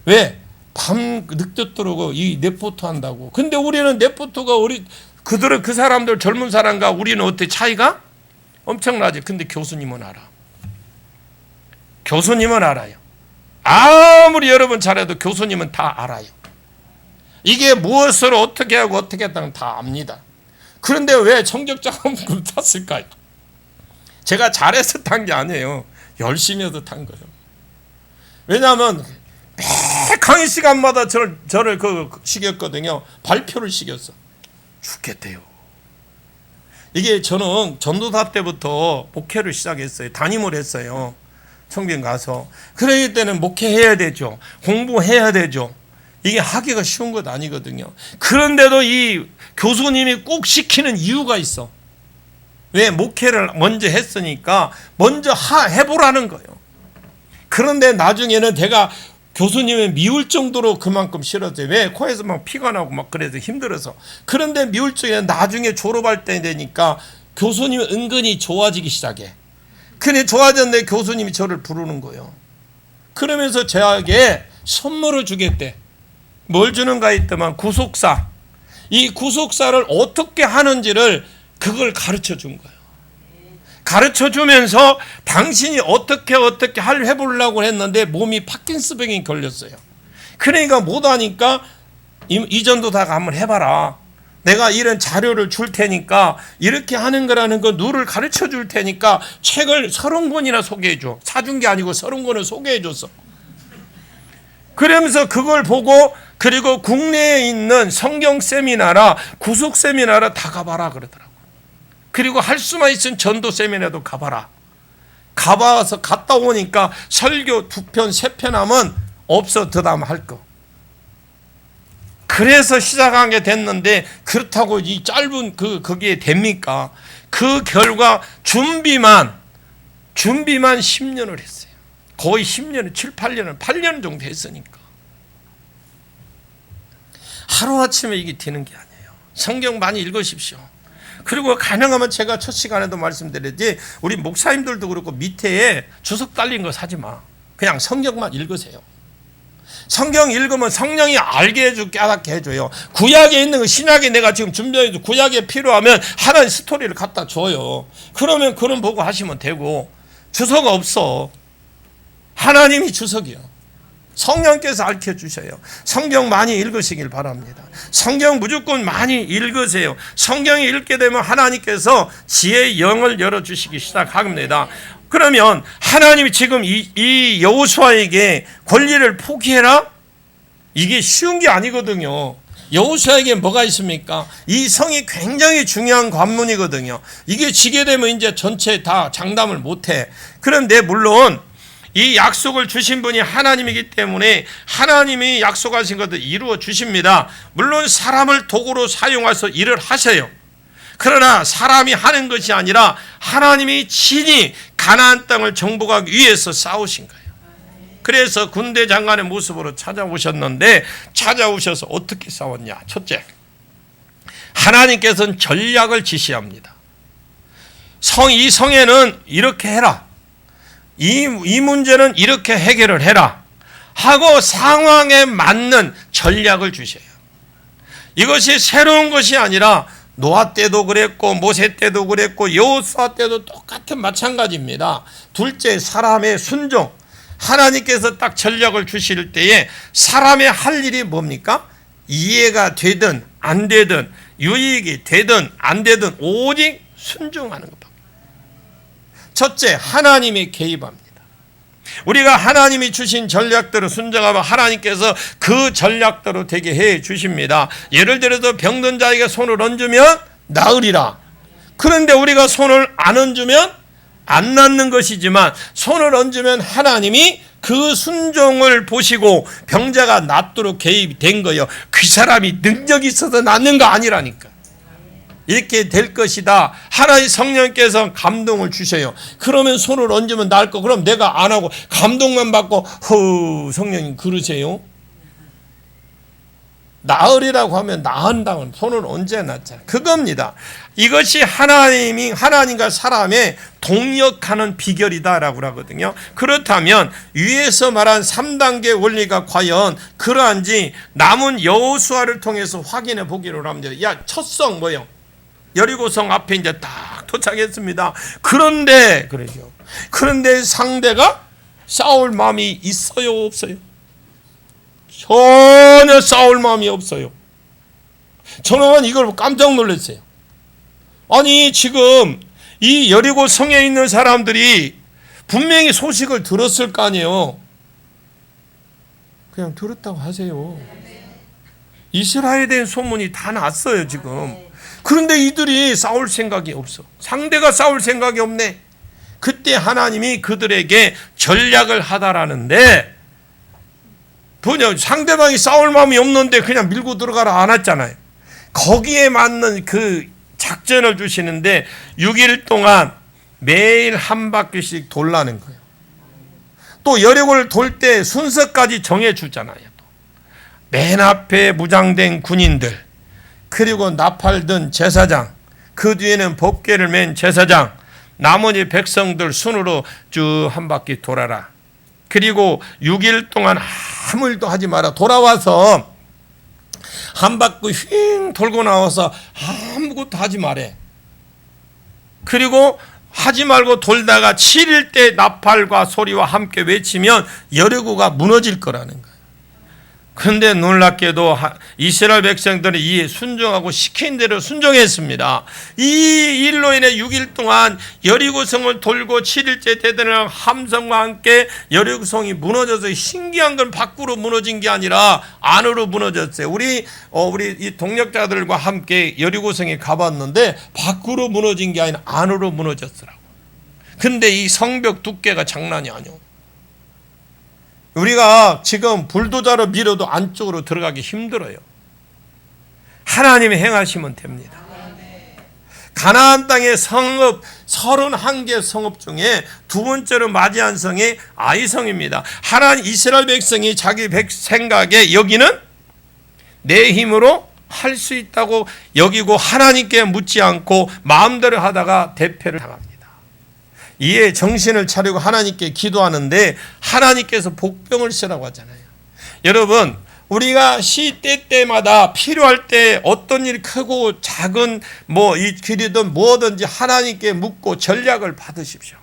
왜? 밤 늦도록 이 네포트 한다고. 근데 우리는 네포트가 그 사람들 젊은 사람과 우리는 어때? 차이가 엄청나지. 근데 교수님은 알아. 교수님은 알아요. 아무리 여러분 잘해도 교수님은 다 알아요. 이게 무엇을 어떻게 하고 어떻게 했다는 다 압니다. 그런데 왜 청격자금을 탔을까요? 제가 잘해서 탄 게 아니에요. 열심히 해서 탄 거예요. 왜냐하면 매 강의 시간마다 저를 시켰거든요. 발표를 시켰어. 죽겠대요. 이게 저는 전도사 때부터 목회를 시작했어요. 담임을 했어요. 청빙 가서. 그러기 때는 목회해야 되죠. 공부해야 되죠. 이게 하기가 쉬운 것 아니거든요. 그런데도 이 교수님이 꼭 시키는 이유가 있어. 왜? 목회를 먼저 했으니까 먼저 해보라는 거예요. 그런데 나중에는 내가 교수님을 미울 정도로 그만큼 싫었어요. 왜? 코에서 막 피가 나고 막 그래서 힘들어서. 그런데 미울 적에 나중에 졸업할 때 되니까 교수님이 은근히 좋아지기 시작해. 근데 좋아졌는데 교수님이 저를 부르는 거예요. 그러면서 저에게 선물을 주겠대. 뭘 주는가 했더만 구속사. 이 구속사를 어떻게 하는지를 그걸 가르쳐 준 거예요. 가르쳐 주면서 당신이 어떻게 해보려고 했는데 몸이 파킨스병이 걸렸어요. 그러니까 못하니까 이전도 다 한번 해봐라. 내가 이런 자료를 줄 테니까 이렇게 하는 거라는 거 누를 가르쳐 줄 테니까 책을 30권이나 소개해 줘. 사준 게 아니고 30권을 소개해 줬어. 그러면서 그걸 보고 그리고 국내에 있는 성경 세미나라 구속 세미나라 다 가봐라 그러더라고. 그리고 할 수만 있으면 전도 세미나도 가봐라. 가봐서 갔다 오니까 설교 2편 3편 하면 없어. 더 다음 할 거. 그래서 시작하게 됐는데 그렇다고 이 짧은 거기에 됩니까? 그 결과 준비만 10년을 했어요. 거의 10년, 7, 8년 정도 했으니까. 하루아침에 이게 되는 게 아니에요. 성경 많이 읽으십시오. 그리고 가능하면 제가 첫 시간에도 말씀드렸지 우리 목사님들도 그렇고 밑에 주석 달린 거 사지 마. 그냥 성경만 읽으세요. 성경 읽으면 성령이 알게 해주고 깨닫게 해줘요. 구약에 있는 거 신약에 내가 지금 준비해서 구약에 필요하면 하나의 스토리를 갖다 줘요. 그러면 그런 보고 하시면 되고 주석 없어. 하나님이 주석이요. 성령께서 알려주셔요. 성경 많이 읽으시길 바랍니다. 성경 무조건 많이 읽으세요. 성경 읽게 되면 하나님께서 지혜의 영을 열어주시기 시작합니다. 그러면 하나님이 지금 이 여호수아에게 권리를 포기해라? 이게 쉬운 게 아니거든요. 여호수아에게 뭐가 있습니까? 이 성이 굉장히 중요한 관문이거든요. 이게 지게 되면 이제 전체 다 장담을 못해. 그런데 물론 이 약속을 주신 분이 하나님이기 때문에 하나님이 약속하신 것을 이루어 주십니다. 물론 사람을 도구로 사용해서 일을 하셔요. 그러나 사람이 하는 것이 아니라 하나님이 친히 가나안 땅을 정복하기 위해서 싸우신 거예요. 그래서 군대 장관의 모습으로 찾아오셨는데 찾아오셔서 어떻게 싸웠냐? 첫째, 하나님께서는 전략을 지시합니다. 이 성에는 이렇게 해라. 이 문제는 이렇게 해결을 해라 하고 상황에 맞는 전략을 주셔요. 이것이 새로운 것이 아니라 노아 때도 그랬고 모세 때도 그랬고 여호수아 때도 똑같은 마찬가지입니다. 둘째, 사람의 순종. 하나님께서 딱 전략을 주실 때에 사람의 할 일이 뭡니까? 이해가 되든 안 되든 유익이 되든 안 되든 오직 순종하는 것. 첫째, 하나님이 개입합니다. 우리가 하나님이 주신 전략대로 순종하면 하나님께서 그 전략대로 되게 해 주십니다. 예를 들어서 병든 자에게 손을 얹으면 나으리라. 그런데 우리가 손을 안 얹으면 안 낫는 것이지만 손을 얹으면 하나님이 그 순종을 보시고 병자가 낫도록 개입된 거예요. 그 사람이 능력이 있어서 낫는 거 아니라니까. 이렇게 될 것이다. 하나님 성령께서 감동을 주셔요. 그러면 손을 얹으면 나을 거. 그럼 내가 안 하고 감동만 받고 성령님 그러세요? 나으리라고 하면 나은다운 손을 언제 놨잖아요. 그겁니다. 이것이 하나님과 사람의 동역하는 비결이다라고 하거든요. 그렇다면 위에서 말한 3단계 원리가 과연 그러한지 남은 여호수아를 통해서 확인해 보기로 합니다. 야, 첫성 뭐요? 여리고성 앞에 이제 딱 도착했습니다. 그런데 그러죠. 그런데 상대가 싸울 마음이 있어요, 없어요? 전혀 싸울 마음이 없어요. 저는 이걸 깜짝 놀랐어요. 아니, 지금 이 여리고 성에 있는 사람들이 분명히 소식을 들었을 거 아니에요. 그냥 들었다고 하세요. 이스라엘에 대한 소문이 다 났어요, 지금. 그런데 이들이 싸울 생각이 없어. 상대가 싸울 생각이 없네. 그때 하나님이 그들에게 전략을 하다라는데, 상대방이 싸울 마음이 없는데 그냥 밀고 들어가라 안 했잖아요. 거기에 맞는 그 작전을 주시는데 6일 동안 매일 한 바퀴씩 돌라는 거예요. 또 여리고를 돌 때 순서까지 정해주잖아요. 맨 앞에 무장된 군인들, 그리고 나팔 든 제사장, 그 뒤에는 법궤를 맨 제사장, 나머지 백성들 순으로 쭉 한 바퀴 돌아라. 그리고 6일 동안 아무 일도 하지 마라. 돌아와서 한 바퀴 휙 돌고 나와서 아무것도 하지 말래. 그리고 하지 말고 돌다가 7일 때 나팔과 소리와 함께 외치면 여리고가 무너질 거라는 거예요. 그런데 놀랍게도 이스라엘 백성들이 이에 순종하고 시킨 대로 순종했습니다. 이 일로 인해 6일 동안 여리고성을 돌고 7일째 되드는 함성과 함께 여리고성이 무너져서, 신기한 건 밖으로 무너진 게 아니라 안으로 무너졌어요. 우리 이 동역자들과 함께 여리고성에 가봤는데 밖으로 무너진 게 아니라 안으로 무너졌더라고. 근데 이 성벽 두께가 장난이 아니오. 우리가 지금 불도저로 밀어도 안쪽으로 들어가기 힘들어요. 하나님이 행하시면 됩니다. 가나안 땅의 성읍 31개 성읍 중에 두 번째로 맞이한 성이 아이성입니다. 하나님 이스라엘 백성이 자기 생각에 여기는 내 힘으로 할 수 있다고 여기고 하나님께 묻지 않고 마음대로 하다가 대패를 당합니다. 이에 정신을 차리고 하나님께 기도하는데 하나님께서 복병을 쓰라고 하잖아요. 여러분, 우리가 시때때마다 필요할 때 어떤 일이 크고 작은 이 길이든 뭐든지 하나님께 묻고 전략을 받으십시오.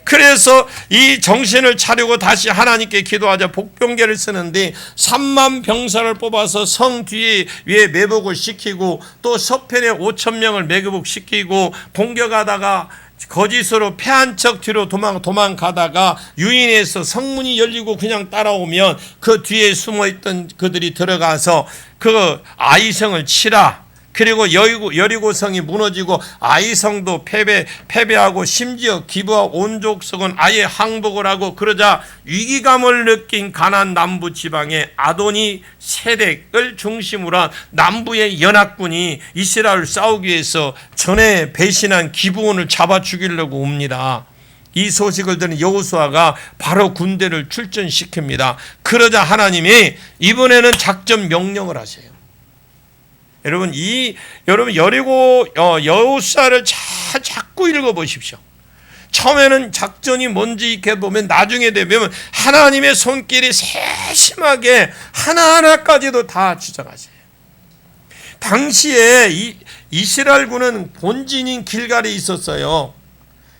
그래서 이 정신을 차리고 다시 하나님께 기도하자 복병계를 쓰는데 3만 병사를 뽑아서 성 위에 매복을 시키고 또 서편에 5,000명을 매복시키고 공격하다가 거짓으로 패한 척 뒤로 도망가다가 유인해서 성문이 열리고 그냥 따라오면 그 뒤에 숨어있던 그들이 들어가서 그 아이성을 치라. 그리고 여리고성이 무너지고 아이성도 패배하고 심지어 기브와 온 족속은 아예 항복을 하고, 그러자 위기감을 느낀 가나안 남부 지방의 아도니 세덱을 중심으로 한 남부의 연합군이 이스라엘을 싸우기 위해서 전에 배신한 기브온을 잡아 죽이려고 옵니다. 이 소식을 들은 여호수아가 바로 군대를 출전시킵니다. 그러자 하나님이 이번에는 작전 명령을 하세요. 여러분, 여리고 여호수아를 자꾸 읽어보십시오. 처음에는 작전이 뭔지 이렇게 보면 나중에 되면 하나님의 손길이 세심하게 하나하나까지도 다 주장하세요. 당시에 이스라엘군은 본진인 길갈에 있었어요.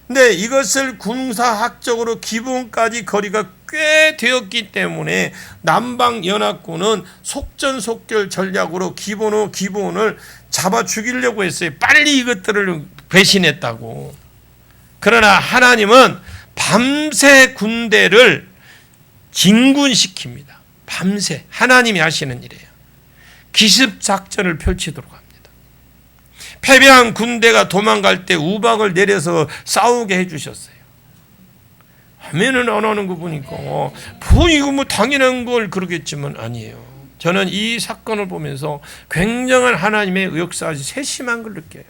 근데 이것을 군사학적으로 기브온까지 거리가 꽤 되었기 때문에 남방연합군은 속전속결 전략으로 기브온을 잡아 죽이려고 했어요. 빨리 이것들을 배신했다고. 그러나 하나님은 밤새 군대를 진군시킵니다. 밤새 하나님이 하시는 일이에요. 기습작전을 펼치도록 합니다. 패배한 군대가 도망갈 때 우박을 내려서 싸우게 해주셨어요. 아멘은 안 하는 거 보니까 이거 당연한 걸 그러겠지만 아니에요. 저는 이 사건을 보면서 굉장한 하나님의 역사가 세심한 걸 느껴요.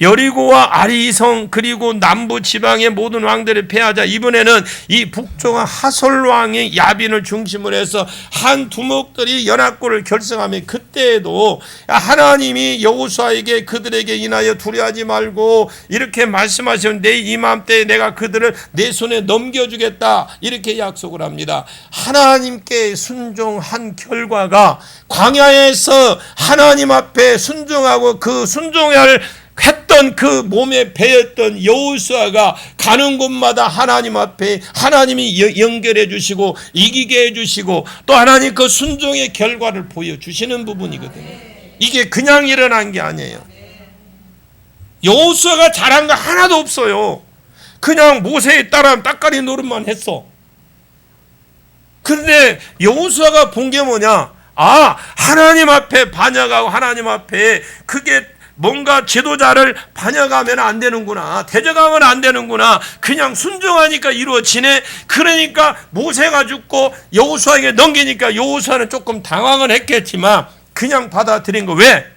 여리고와 아리성 그리고 남부 지방의 모든 왕들을 패하자 이번에는 이 북쪽은 하솔 왕이 야빈을 중심으로 해서 한 두목들이 연합군을 결성하며 그때에도 하나님이 여호수아에게 그들에게 인하여 두려워하지 말고 이렇게 말씀하시면 내 이맘때에 내가 그들을 내 손에 넘겨주겠다 이렇게 약속을 합니다. 하나님께 순종한 결과가 광야에서 하나님 앞에 순종하고 그 순종을 했던 그 몸에 배였던 여호수아가 가는 곳마다 하나님 앞에 하나님이 연결해 주시고 이기게 해 주시고 또 하나님 그 순종의 결과를 보여주시는 부분이거든요. 이게 그냥 일어난 게 아니에요. 여호수아가 잘한 거 하나도 없어요. 그냥 모세에 따라 따까리 노릇만 했어. 그런데 여호수아가 본 게 뭐냐? 하나님 앞에 반역하고 하나님 앞에 그게 뭔가 지도자를 반역하면 안 되는구나. 대적하면 안 되는구나. 그냥 순종하니까 이루어지네. 그러니까 모세가 죽고 여호수아에게 넘기니까 여호수아는 조금 당황은 했겠지만 그냥 받아들인 거. 왜?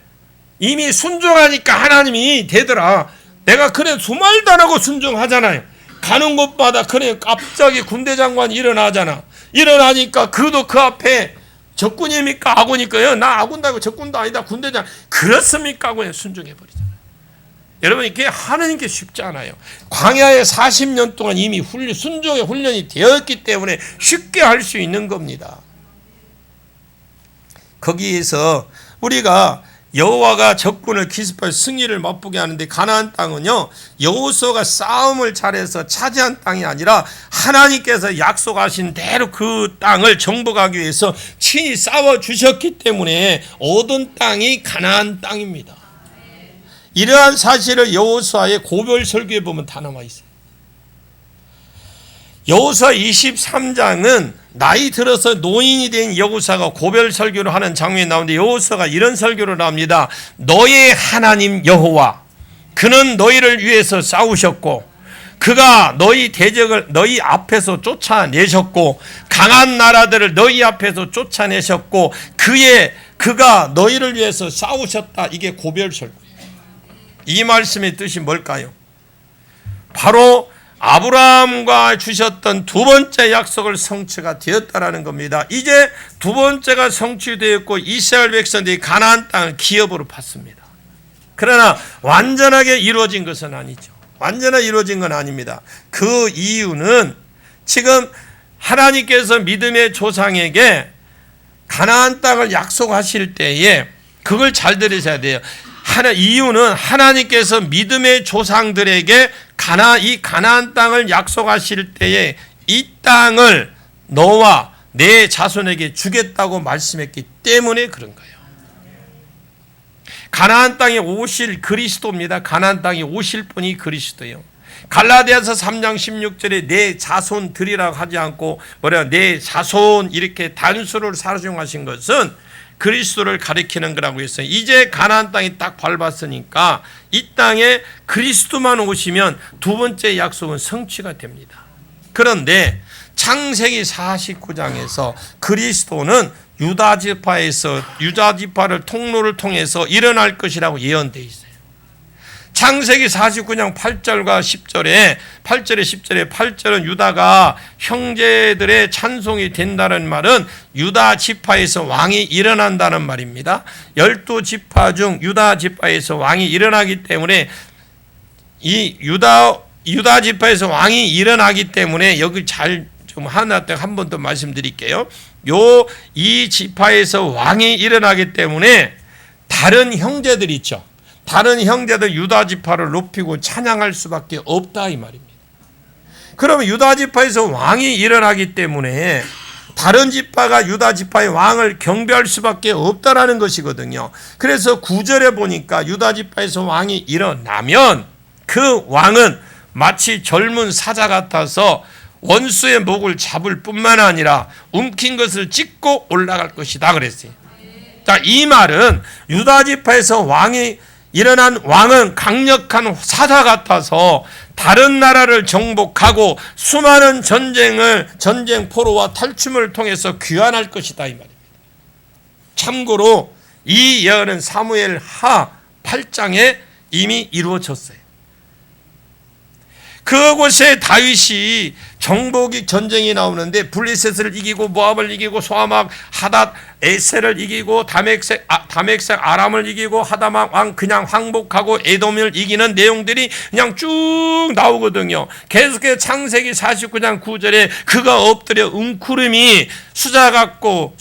이미 순종하니까 하나님이 되더라. 내가 그래 수말도 안 하고 순종하잖아요. 가는 곳마다 그래 갑자기 군대 장관이 일어나잖아. 일어나니까 그도 그 앞에 적군입니까? 아군일까요? 나 아군도 아니고 적군도 아니다. 군대장. 그렇습니까? 하고 순종해버리잖아요. 여러분 이게 하나님께 쉽지 않아요. 광야에 40년 동안 이미 순종의 훈련이 되었기 때문에 쉽게 할 수 있는 겁니다. 거기에서 우리가 여호와가 적군을 기습할 승리를 맛보게 하는데 가나안 땅은요 여호수아가 싸움을 잘해서 차지한 땅이 아니라 하나님께서 약속하신 대로 그 땅을 정복하기 위해서 친히 싸워 주셨기 때문에 얻은 땅이 가나안 땅입니다. 이러한 사실을 여호수아의 고별 설교에 보면 다 남아 있어요. 여호수아 23장은 나이 들어서 노인이 된 여호수아가 고별 설교를 하는 장면이 나오는데 여호수아가 이런 설교를 합니다. 너의 하나님 여호와 그는 너희를 위해서 싸우셨고 그가 너희 대적을 너희 앞에서 쫓아내셨고 강한 나라들을 너희 앞에서 쫓아내셨고 그가 너희를 위해서 싸우셨다. 이게 고별 설교예요. 이 말씀의 뜻이 뭘까요? 바로 아브라함과 주셨던 두 번째 약속을 성취가 되었다라는 겁니다. 이제 두 번째가 성취되었고 이스라엘 백성들이 가나안 땅을 기업으로 받습니다. 그러나 완전하게 이루어진 것은 아니죠. 완전하게 이루어진 건 아닙니다. 그 이유는 지금 하나님께서 믿음의 조상에게 가나안 땅을 약속하실 때에 그걸 잘 들으셔야 돼요. 이유는 하나님께서 믿음의 조상들에게 이 가나안 땅을 약속하실 때에 이 땅을 너와 내 자손에게 주겠다고 말씀했기 때문에 그런 거예요. 가나안 땅에 오실 그리스도입니다. 가나안 땅에 오실 분이 그리스도예요. 갈라디아서 3장 16절에 내 자손들이라고 하지 않고 내 자손 이렇게 단수를 사용하신 것은 그리스도를 가리키는 거라고 했어요. 이제 가나안 땅이 딱 밟았으니까 이 땅에 그리스도만 오시면 두 번째 약속은 성취가 됩니다. 그런데 창세기 49장에서 그리스도는 유다 지파를 통로를 통해서 일어날 것이라고 예언되어 있어요. 창세기 49장 8절과 10절에 8절은 유다가 형제들의 찬송이 된다는 말은 유다 지파에서 왕이 일어난다는 말입니다. 12지파 중 유다 지파에서 왕이 일어나기 때문에 이 유다 지파에서 왕이 일어나기 때문에 여기 잘 좀 한 번 더 말씀드릴게요. 이 지파에서 왕이 일어나기 때문에 다른 형제들 있죠. 다른 형제들 유다 지파를 높이고 찬양할 수밖에 없다 이 말입니다. 그러면 유다 지파에서 왕이 일어나기 때문에 다른 지파가 유다 지파의 왕을 경배할 수밖에 없다라는 것이거든요. 그래서 9절에 보니까 유다 지파에서 왕이 일어나면 그 왕은 마치 젊은 사자 같아서 원수의 목을 잡을 뿐만 아니라 움킨 것을 찢고 올라갈 것이다 그랬어요. 자, 이 말은 유다 지파에서 일어난 왕은 강력한 사자 같아서 다른 나라를 정복하고 수많은 전쟁 포로와 탈춤을 통해서 귀환할 것이다 이 말입니다. 참고로 이 예언은 사무엘 하 8장에 이미 이루어졌어요. 그곳에 다윗이 정복이 전쟁이 나오는데 블레셋을 이기고 모압을 이기고 소아막 하닷 에셀을 이기고 다맥색 아람을 이기고 하다막 왕 그냥 항복하고 에돔을 이기는 내용들이 그냥 쭉 나오거든요. 계속해서 창세기 49장 9절에 그가 엎드려 웅크림이 수자 같고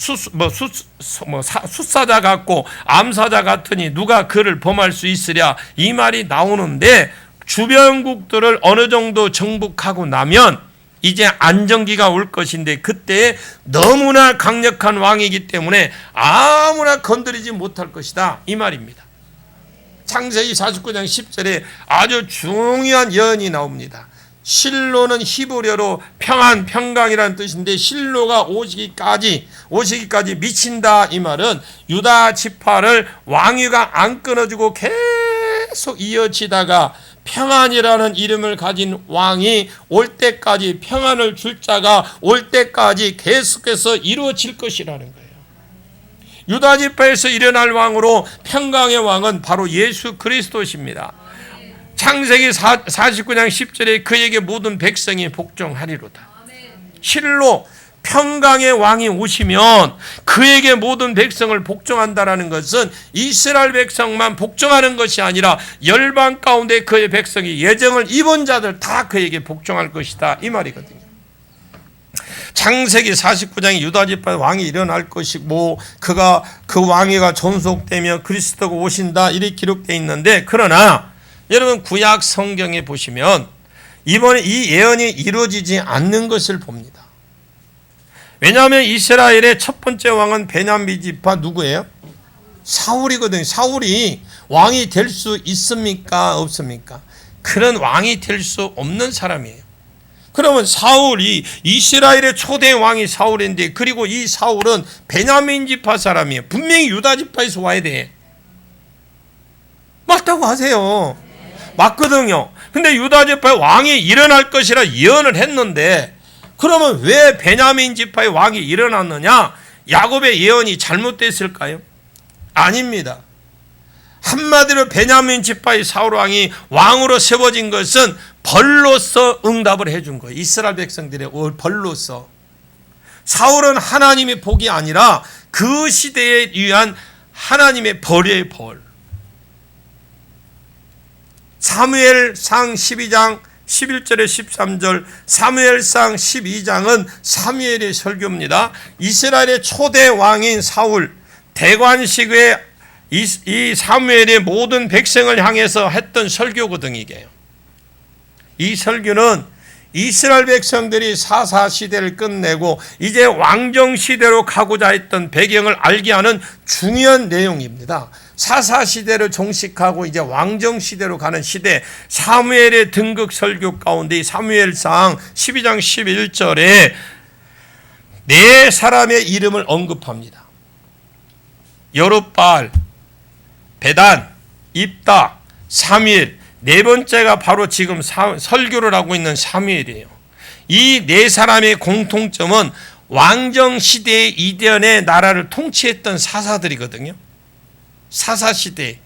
숫사자 같고 암사자 같으니 누가 그를 범할 수 있으랴, 이 말이 나오는데, 주변국들을 어느 정도 정복하고 나면 이제 안정기가 올 것인데, 그때 너무나 강력한 왕이기 때문에 아무나 건드리지 못할 것이다, 이 말입니다. 창세기 49장 10절에 아주 중요한 예언이 나옵니다. 실로는 히브리어로 평안, 평강이라는 뜻인데, 실로가 오시기까지 미친다, 이 말은 유다 지파를 왕위가 안 끊어지고 계속 이어지다가 평안이라는 이름을 가진 왕이 올 때까지, 평안을 줄 자가 올 때까지 계속해서 이루어질 것이라는 거예요. 유다 지파에서 일어날 왕으로 평강의 왕은 바로 예수 그리스도십니다. 창세기 49장 10절에 그에게 모든 백성이 복종하리로다. 실로 평강의 왕이 오시면 그에게 모든 백성을 복종한다라는 것은 이스라엘 백성만 복종하는 것이 아니라 열방 가운데 그의 백성이 예정을 입은 자들 다 그에게 복종할 것이다, 이 말이거든요. 창세기 49장에 유다 지파 왕이 일어날 것이고 그 왕위가 존속되며 그리스도가 오신다, 이렇게 기록되어 있는데, 그러나 여러분 구약 성경에 보시면 이번에 이 예언이 이루어지지 않는 것을 봅니다. 왜냐하면 이스라엘의 첫 번째 왕은 베냐민 지파 누구예요? 사울이거든요. 사울이 왕이 될 수 있습니까? 없습니까? 그런 왕이 될 수 없는 사람이에요. 그러면 사울이, 이스라엘의 초대 왕이 사울인데, 그리고 이 사울은 베냐민 지파 사람이에요. 분명히 유다 지파에서 와야 돼. 맞다고 하세요. 맞거든요. 근데 유다 지파의 왕이 일어날 것이라 예언을 했는데, 그러면 왜 베냐민 지파의 왕이 일어났느냐? 야곱의 예언이 잘못됐을까요? 아닙니다. 한마디로 베냐민 지파의 사울 왕이 왕으로 세워진 것은 벌로서 응답을 해준 거예요. 이스라엘 백성들의 벌로서. 사울은 하나님의 복이 아니라 그 시대에 위한 하나님의 벌의 벌. 사무엘상 12장 11절에 13절, 사무엘상 12장은 사무엘의 설교입니다. 이스라엘의 초대 왕인 사울, 대관식의 이 사무엘의 모든 백성을 향해서 했던 설교거든요. 이게. 이 설교는 이스라엘 백성들이 사사시대를 끝내고 이제 왕정시대로 가고자 했던 배경을 알게 하는 중요한 내용입니다. 사사시대를 종식하고 이제 왕정시대로 가는 시대, 사무엘의 등극 설교 가운데 사무엘상 12장 11절에 네 사람의 이름을 언급합니다. 여룹바알, 베단, 입다, 사무엘, 네 번째가 바로 지금 설교를 하고 있는 사무엘이에요. 이 네 사람의 공통점은 왕정시대의 이전의 나라를 통치했던 사사들이거든요. 사사시대.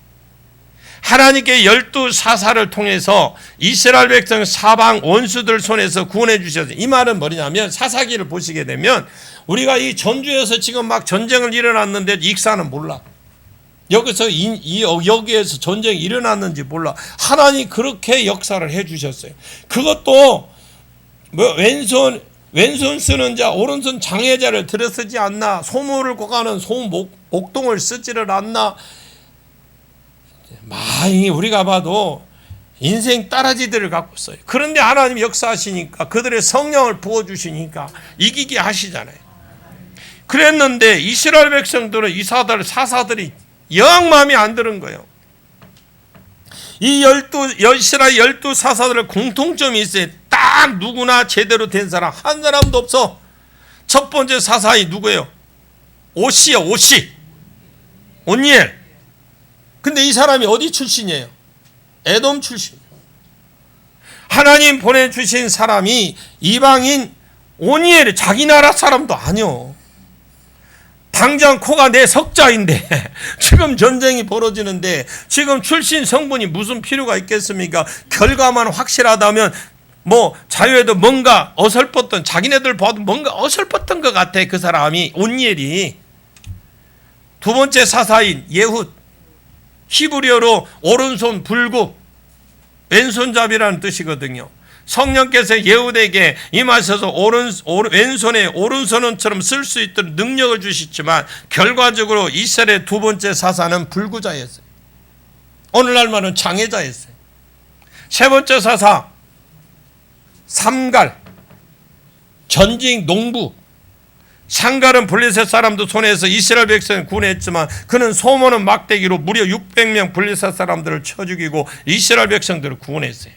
하나님께 12사사를 통해서 이스라엘 백성 사방 원수들 손에서 구원해 주셨어요. 이 말은 뭐냐면, 사사기를 보시게 되면 우리가 이 전주에서 지금 막 전쟁을 일어났는데 익사는 몰라. 여기에서 전쟁이 일어났는지 몰라. 하나님 그렇게 역사를 해 주셨어요. 그것도 뭐 왼손 쓰는 자 오른손 장애자를 들어쓰지 않나, 소모를 고가는 목동을 쓰지를 않나. 많이 우리가 봐도 인생 따라지들을 갖고 있어요. 그런데 하나님 역사하시니까, 그들의 성령을 부어주시니까 이기게 하시잖아요. 그랬는데 이스라엘 백성들은 이 사사들이 영 마음에 안 드는 거예요. 이 이스라엘 12사사들의 공통점이 있어요. 딱 누구나 제대로 된 사람 한 사람도 없어. 첫 번째 사사이 누구예요? 오시요. 온니엘. 근데 이 사람이 어디 출신이에요? 에돔 출신. 하나님 보내주신 사람이 이방인 온니엘, 자기 나라 사람도 아니요. 당장 코가 내 석자인데 지금 전쟁이 벌어지는데 지금 출신 성분이 무슨 필요가 있겠습니까? 결과만 확실하다면 뭐 자유에도 뭔가 어설펐던, 자기네들 봐도 뭔가 어설펐던 것 같아. 그 사람이 온니엘이. 두 번째 사사인 예훗, 히브리어로 오른손 불구, 왼손잡이라는 뜻이거든요. 성령께서 예훗에게 임하셔서 왼손에 오른손처럼 쓸 수 있도록 능력을 주시지만 결과적으로 이스라엘의 두 번째 사사는 불구자였어요. 오늘날 말은 장애자였어요. 세 번째 사사 삼갈, 전직 농부. 상갈은 블레셋 사람도 손에서 이스라엘 백성을 구원했지만 그는 소모는 막대기로 무려 600명 블레셋 사람들을 쳐 죽이고 이스라엘 백성들을 구원했어요.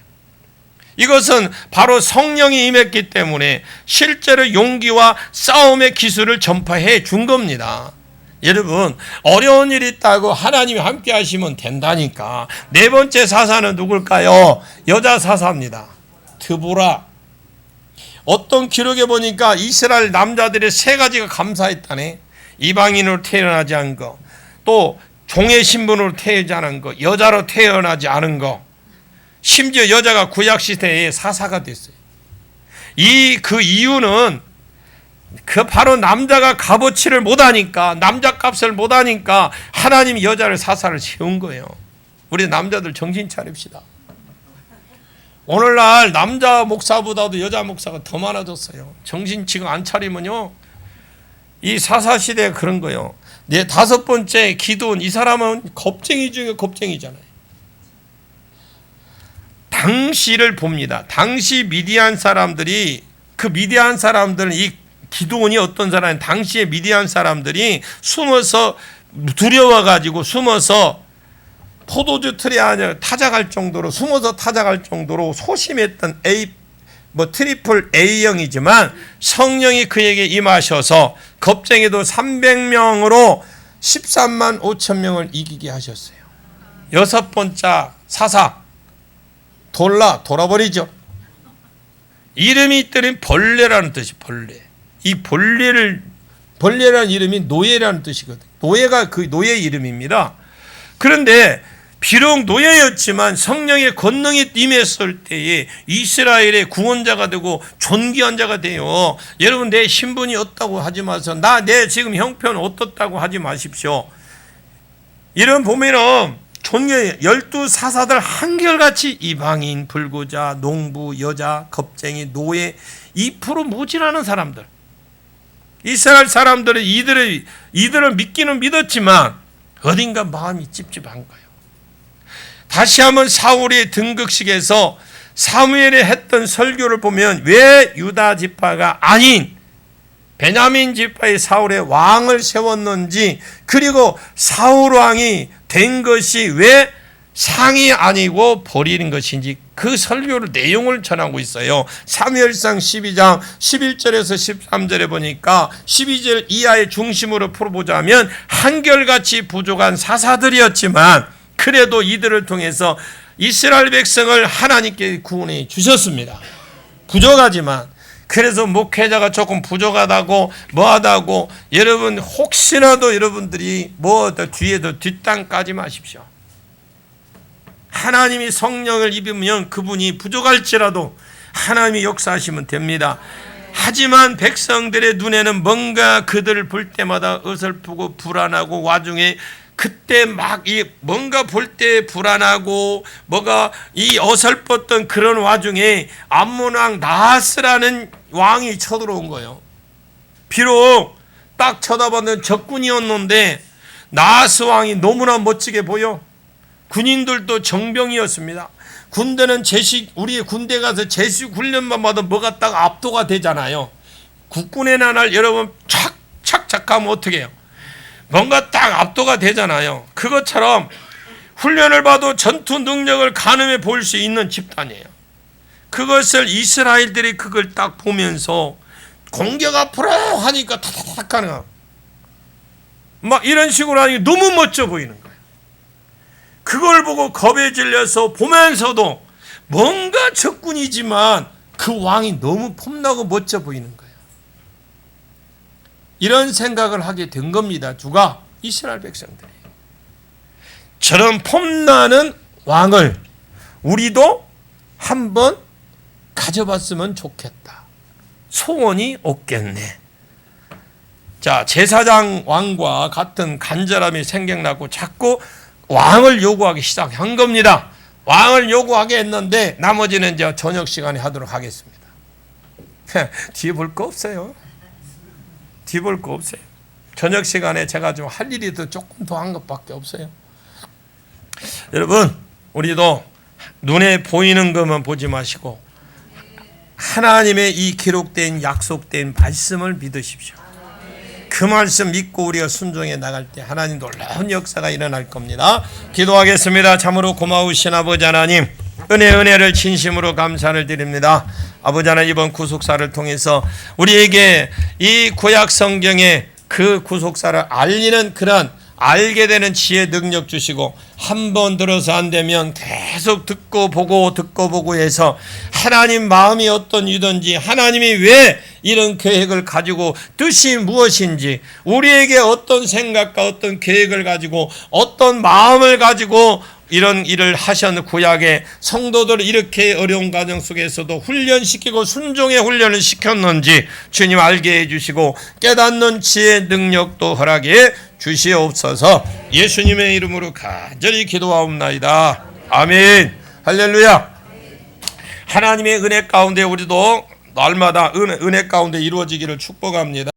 이것은 바로 성령이 임했기 때문에 실제로 용기와 싸움의 기술을 전파해 준 겁니다. 여러분, 어려운 일이 있다고 하나님이 함께 하시면 된다니까. 네 번째 사사는 누굴까요? 여자 사사입니다. 드보라. 어떤 기록에 보니까 이스라엘 남자들의 세 가지가 감사했다네. 이방인으로 태어나지 않은 거, 또 종의 신분으로 태어나지 않은 거, 여자로 태어나지 않은 거, 심지어 여자가 구약시대에 사사가 됐어요. 그 이유는 바로 남자가 값어치를 못하니까, 남자값을 못하니까 하나님이 여자를 사사를 세운 거예요. 우리 남자들 정신 차립시다. 오늘날 남자 목사보다도 여자 목사가 더 많아졌어요. 정신 지금 안 차리면요, 이 사사시대가 그런 거예요. 네, 다섯 번째 기도원. 이 사람은 겁쟁이 중에 겁쟁이잖아요. 당시를 봅니다. 당시 미디안 사람들이, 그 미디안 사람들은, 이 기도원이 어떤 사람은 당시의 미디안 사람들이 숨어서, 두려워가지고 숨어서 포도주 틀에 안에 타작할 정도로, 숨어서 타작할 정도로 소심했던 트리플 A형이지만 성령이 그에게 임하셔서 겁쟁이도 300명으로 13만 5천 명을 이기게 하셨어요. 여섯 번째 사사 돌아버리죠. 이름이 있더니 벌레라는 뜻이 벌레. 이 벌레라는 이름이 노예라는 뜻이거든요. 노예가 그 노예 이름입니다. 그런데 비록 노예였지만 성령의 권능이 임했을 때에 이스라엘의 구원자가 되고 존귀한 자가 돼요. 여러분, 내 신분이 어떻다고 하지 마세요. 내 지금 형편 어떻다고 하지 마십시오. 이런 보면은 존귀 12 사사들 한결같이 이방인, 불구자, 농부, 여자, 겁쟁이, 노예, 2% 모질하는 사람들. 이스라엘 사람들은 이들을 믿기는 믿었지만 어딘가 마음이 찝찝한 거예요. 다시 한번 사울의 등극식에서 사무엘이 했던 설교를 보면 왜 유다 지파가 아닌 베냐민 지파의 사울의 왕을 세웠는지, 그리고 사울 왕이 된 것이 왜 상이 아니고 버리는 것인지 그 설교를 내용을 전하고 있어요. 사무엘상 12장 11절에서 13절에 보니까 12절 이하의 중심으로 풀어보자면 한결같이 부족한 사사들이었지만 그래도 이들을 통해서 이스라엘 백성을 하나님께 구원해 주셨습니다. 부족하지만. 그래서 목회자가 조금 부족하다고 뭐하다고 여러분 혹시라도 여러분들이 뒤에도 뒷땅 까지 마십시오. 하나님이 성령을 입으면 그분이 부족할지라도 하나님이 역사하시면 됩니다. 하지만 백성들의 눈에는 뭔가 그들을 볼 때마다 어설프고 불안하고, 와중에 그때 막 뭔가 볼 때 불안하고 뭐가 이 어설펐던 그런 와중에 암몬 왕 나하스라는 왕이 쳐들어온 거예요. 비록 딱 쳐다봤는 적군이었는데 나하스 왕이 너무나 멋지게 보여. 군인들도 정병이었습니다. 군대는 우리 군대 가서 제식 훈련만 받으면 뭐가 딱 압도가 되잖아요. 국군의 나날 여러분 착착착하면 어떻게 해요? 뭔가 딱 압도가 되잖아요. 그것처럼 훈련을 봐도 전투 능력을 가늠해 볼 수 있는 집단이에요. 그것을 이스라엘들이 그걸 딱 보면서 공격 앞으로 하니까 타타닥 하는 거야. 막 이런 식으로 하니까 너무 멋져 보이는 거예요. 그걸 보고 겁에 질려서 보면서도 뭔가 적군이지만 그 왕이 너무 폼나고 멋져 보이는 거예요. 이런 생각을 하게 된 겁니다. 누가? 이스라엘 백성들이. 저런 폼나는 왕을 우리도 한번 가져봤으면 좋겠다. 소원이 없겠네. 자, 제사장 왕과 같은 간절함이 생겨나고 자꾸 왕을 요구하기 시작한 겁니다. 왕을 요구하게 했는데 나머지는 이제 저녁 시간에 하도록 하겠습니다. 뒤에 볼 거 없어요. 뒤에 볼 거 없어요. 저녁 시간에 제가 좀 할 일이 더 조금 더 한 것밖에 없어요. 여러분, 우리도 눈에 보이는 것만 보지 마시고 하나님의 이 기록된 약속된 말씀을 믿으십시오. 그 말씀 믿고 우리가 순종해 나갈 때 하나님 놀라운 역사가 일어날 겁니다. 기도하겠습니다. 참으로 고마우신 아버지 하나님, 은혜를 진심으로 감사를 드립니다. 아버지 하나님, 이번 구속사를 통해서 우리에게 이 구약 성경의 그 구속사를 알리는 그런 알게 되는 지혜 능력 주시고, 한 번 들어서 안 되면 계속 듣고 보고 해서 하나님 마음이 어떤 이든지, 하나님이 왜 이런 계획을 가지고 뜻이 무엇인지, 우리에게 어떤 생각과 어떤 계획을 가지고 어떤 마음을 가지고 이런 일을 하셨는 구약의 성도들을 이렇게 어려운 과정 속에서도 훈련시키고 순종의 훈련을 시켰는지 주님 알게 해주시고 깨닫는 지혜 능력도 허락해 주시옵소서. 예수님의 이름으로 간절히 기도하옵나이다. 아멘. 할렐루야. 하나님의 은혜 가운데 우리도 날마다 은혜 가운데 이루어지기를 축복합니다.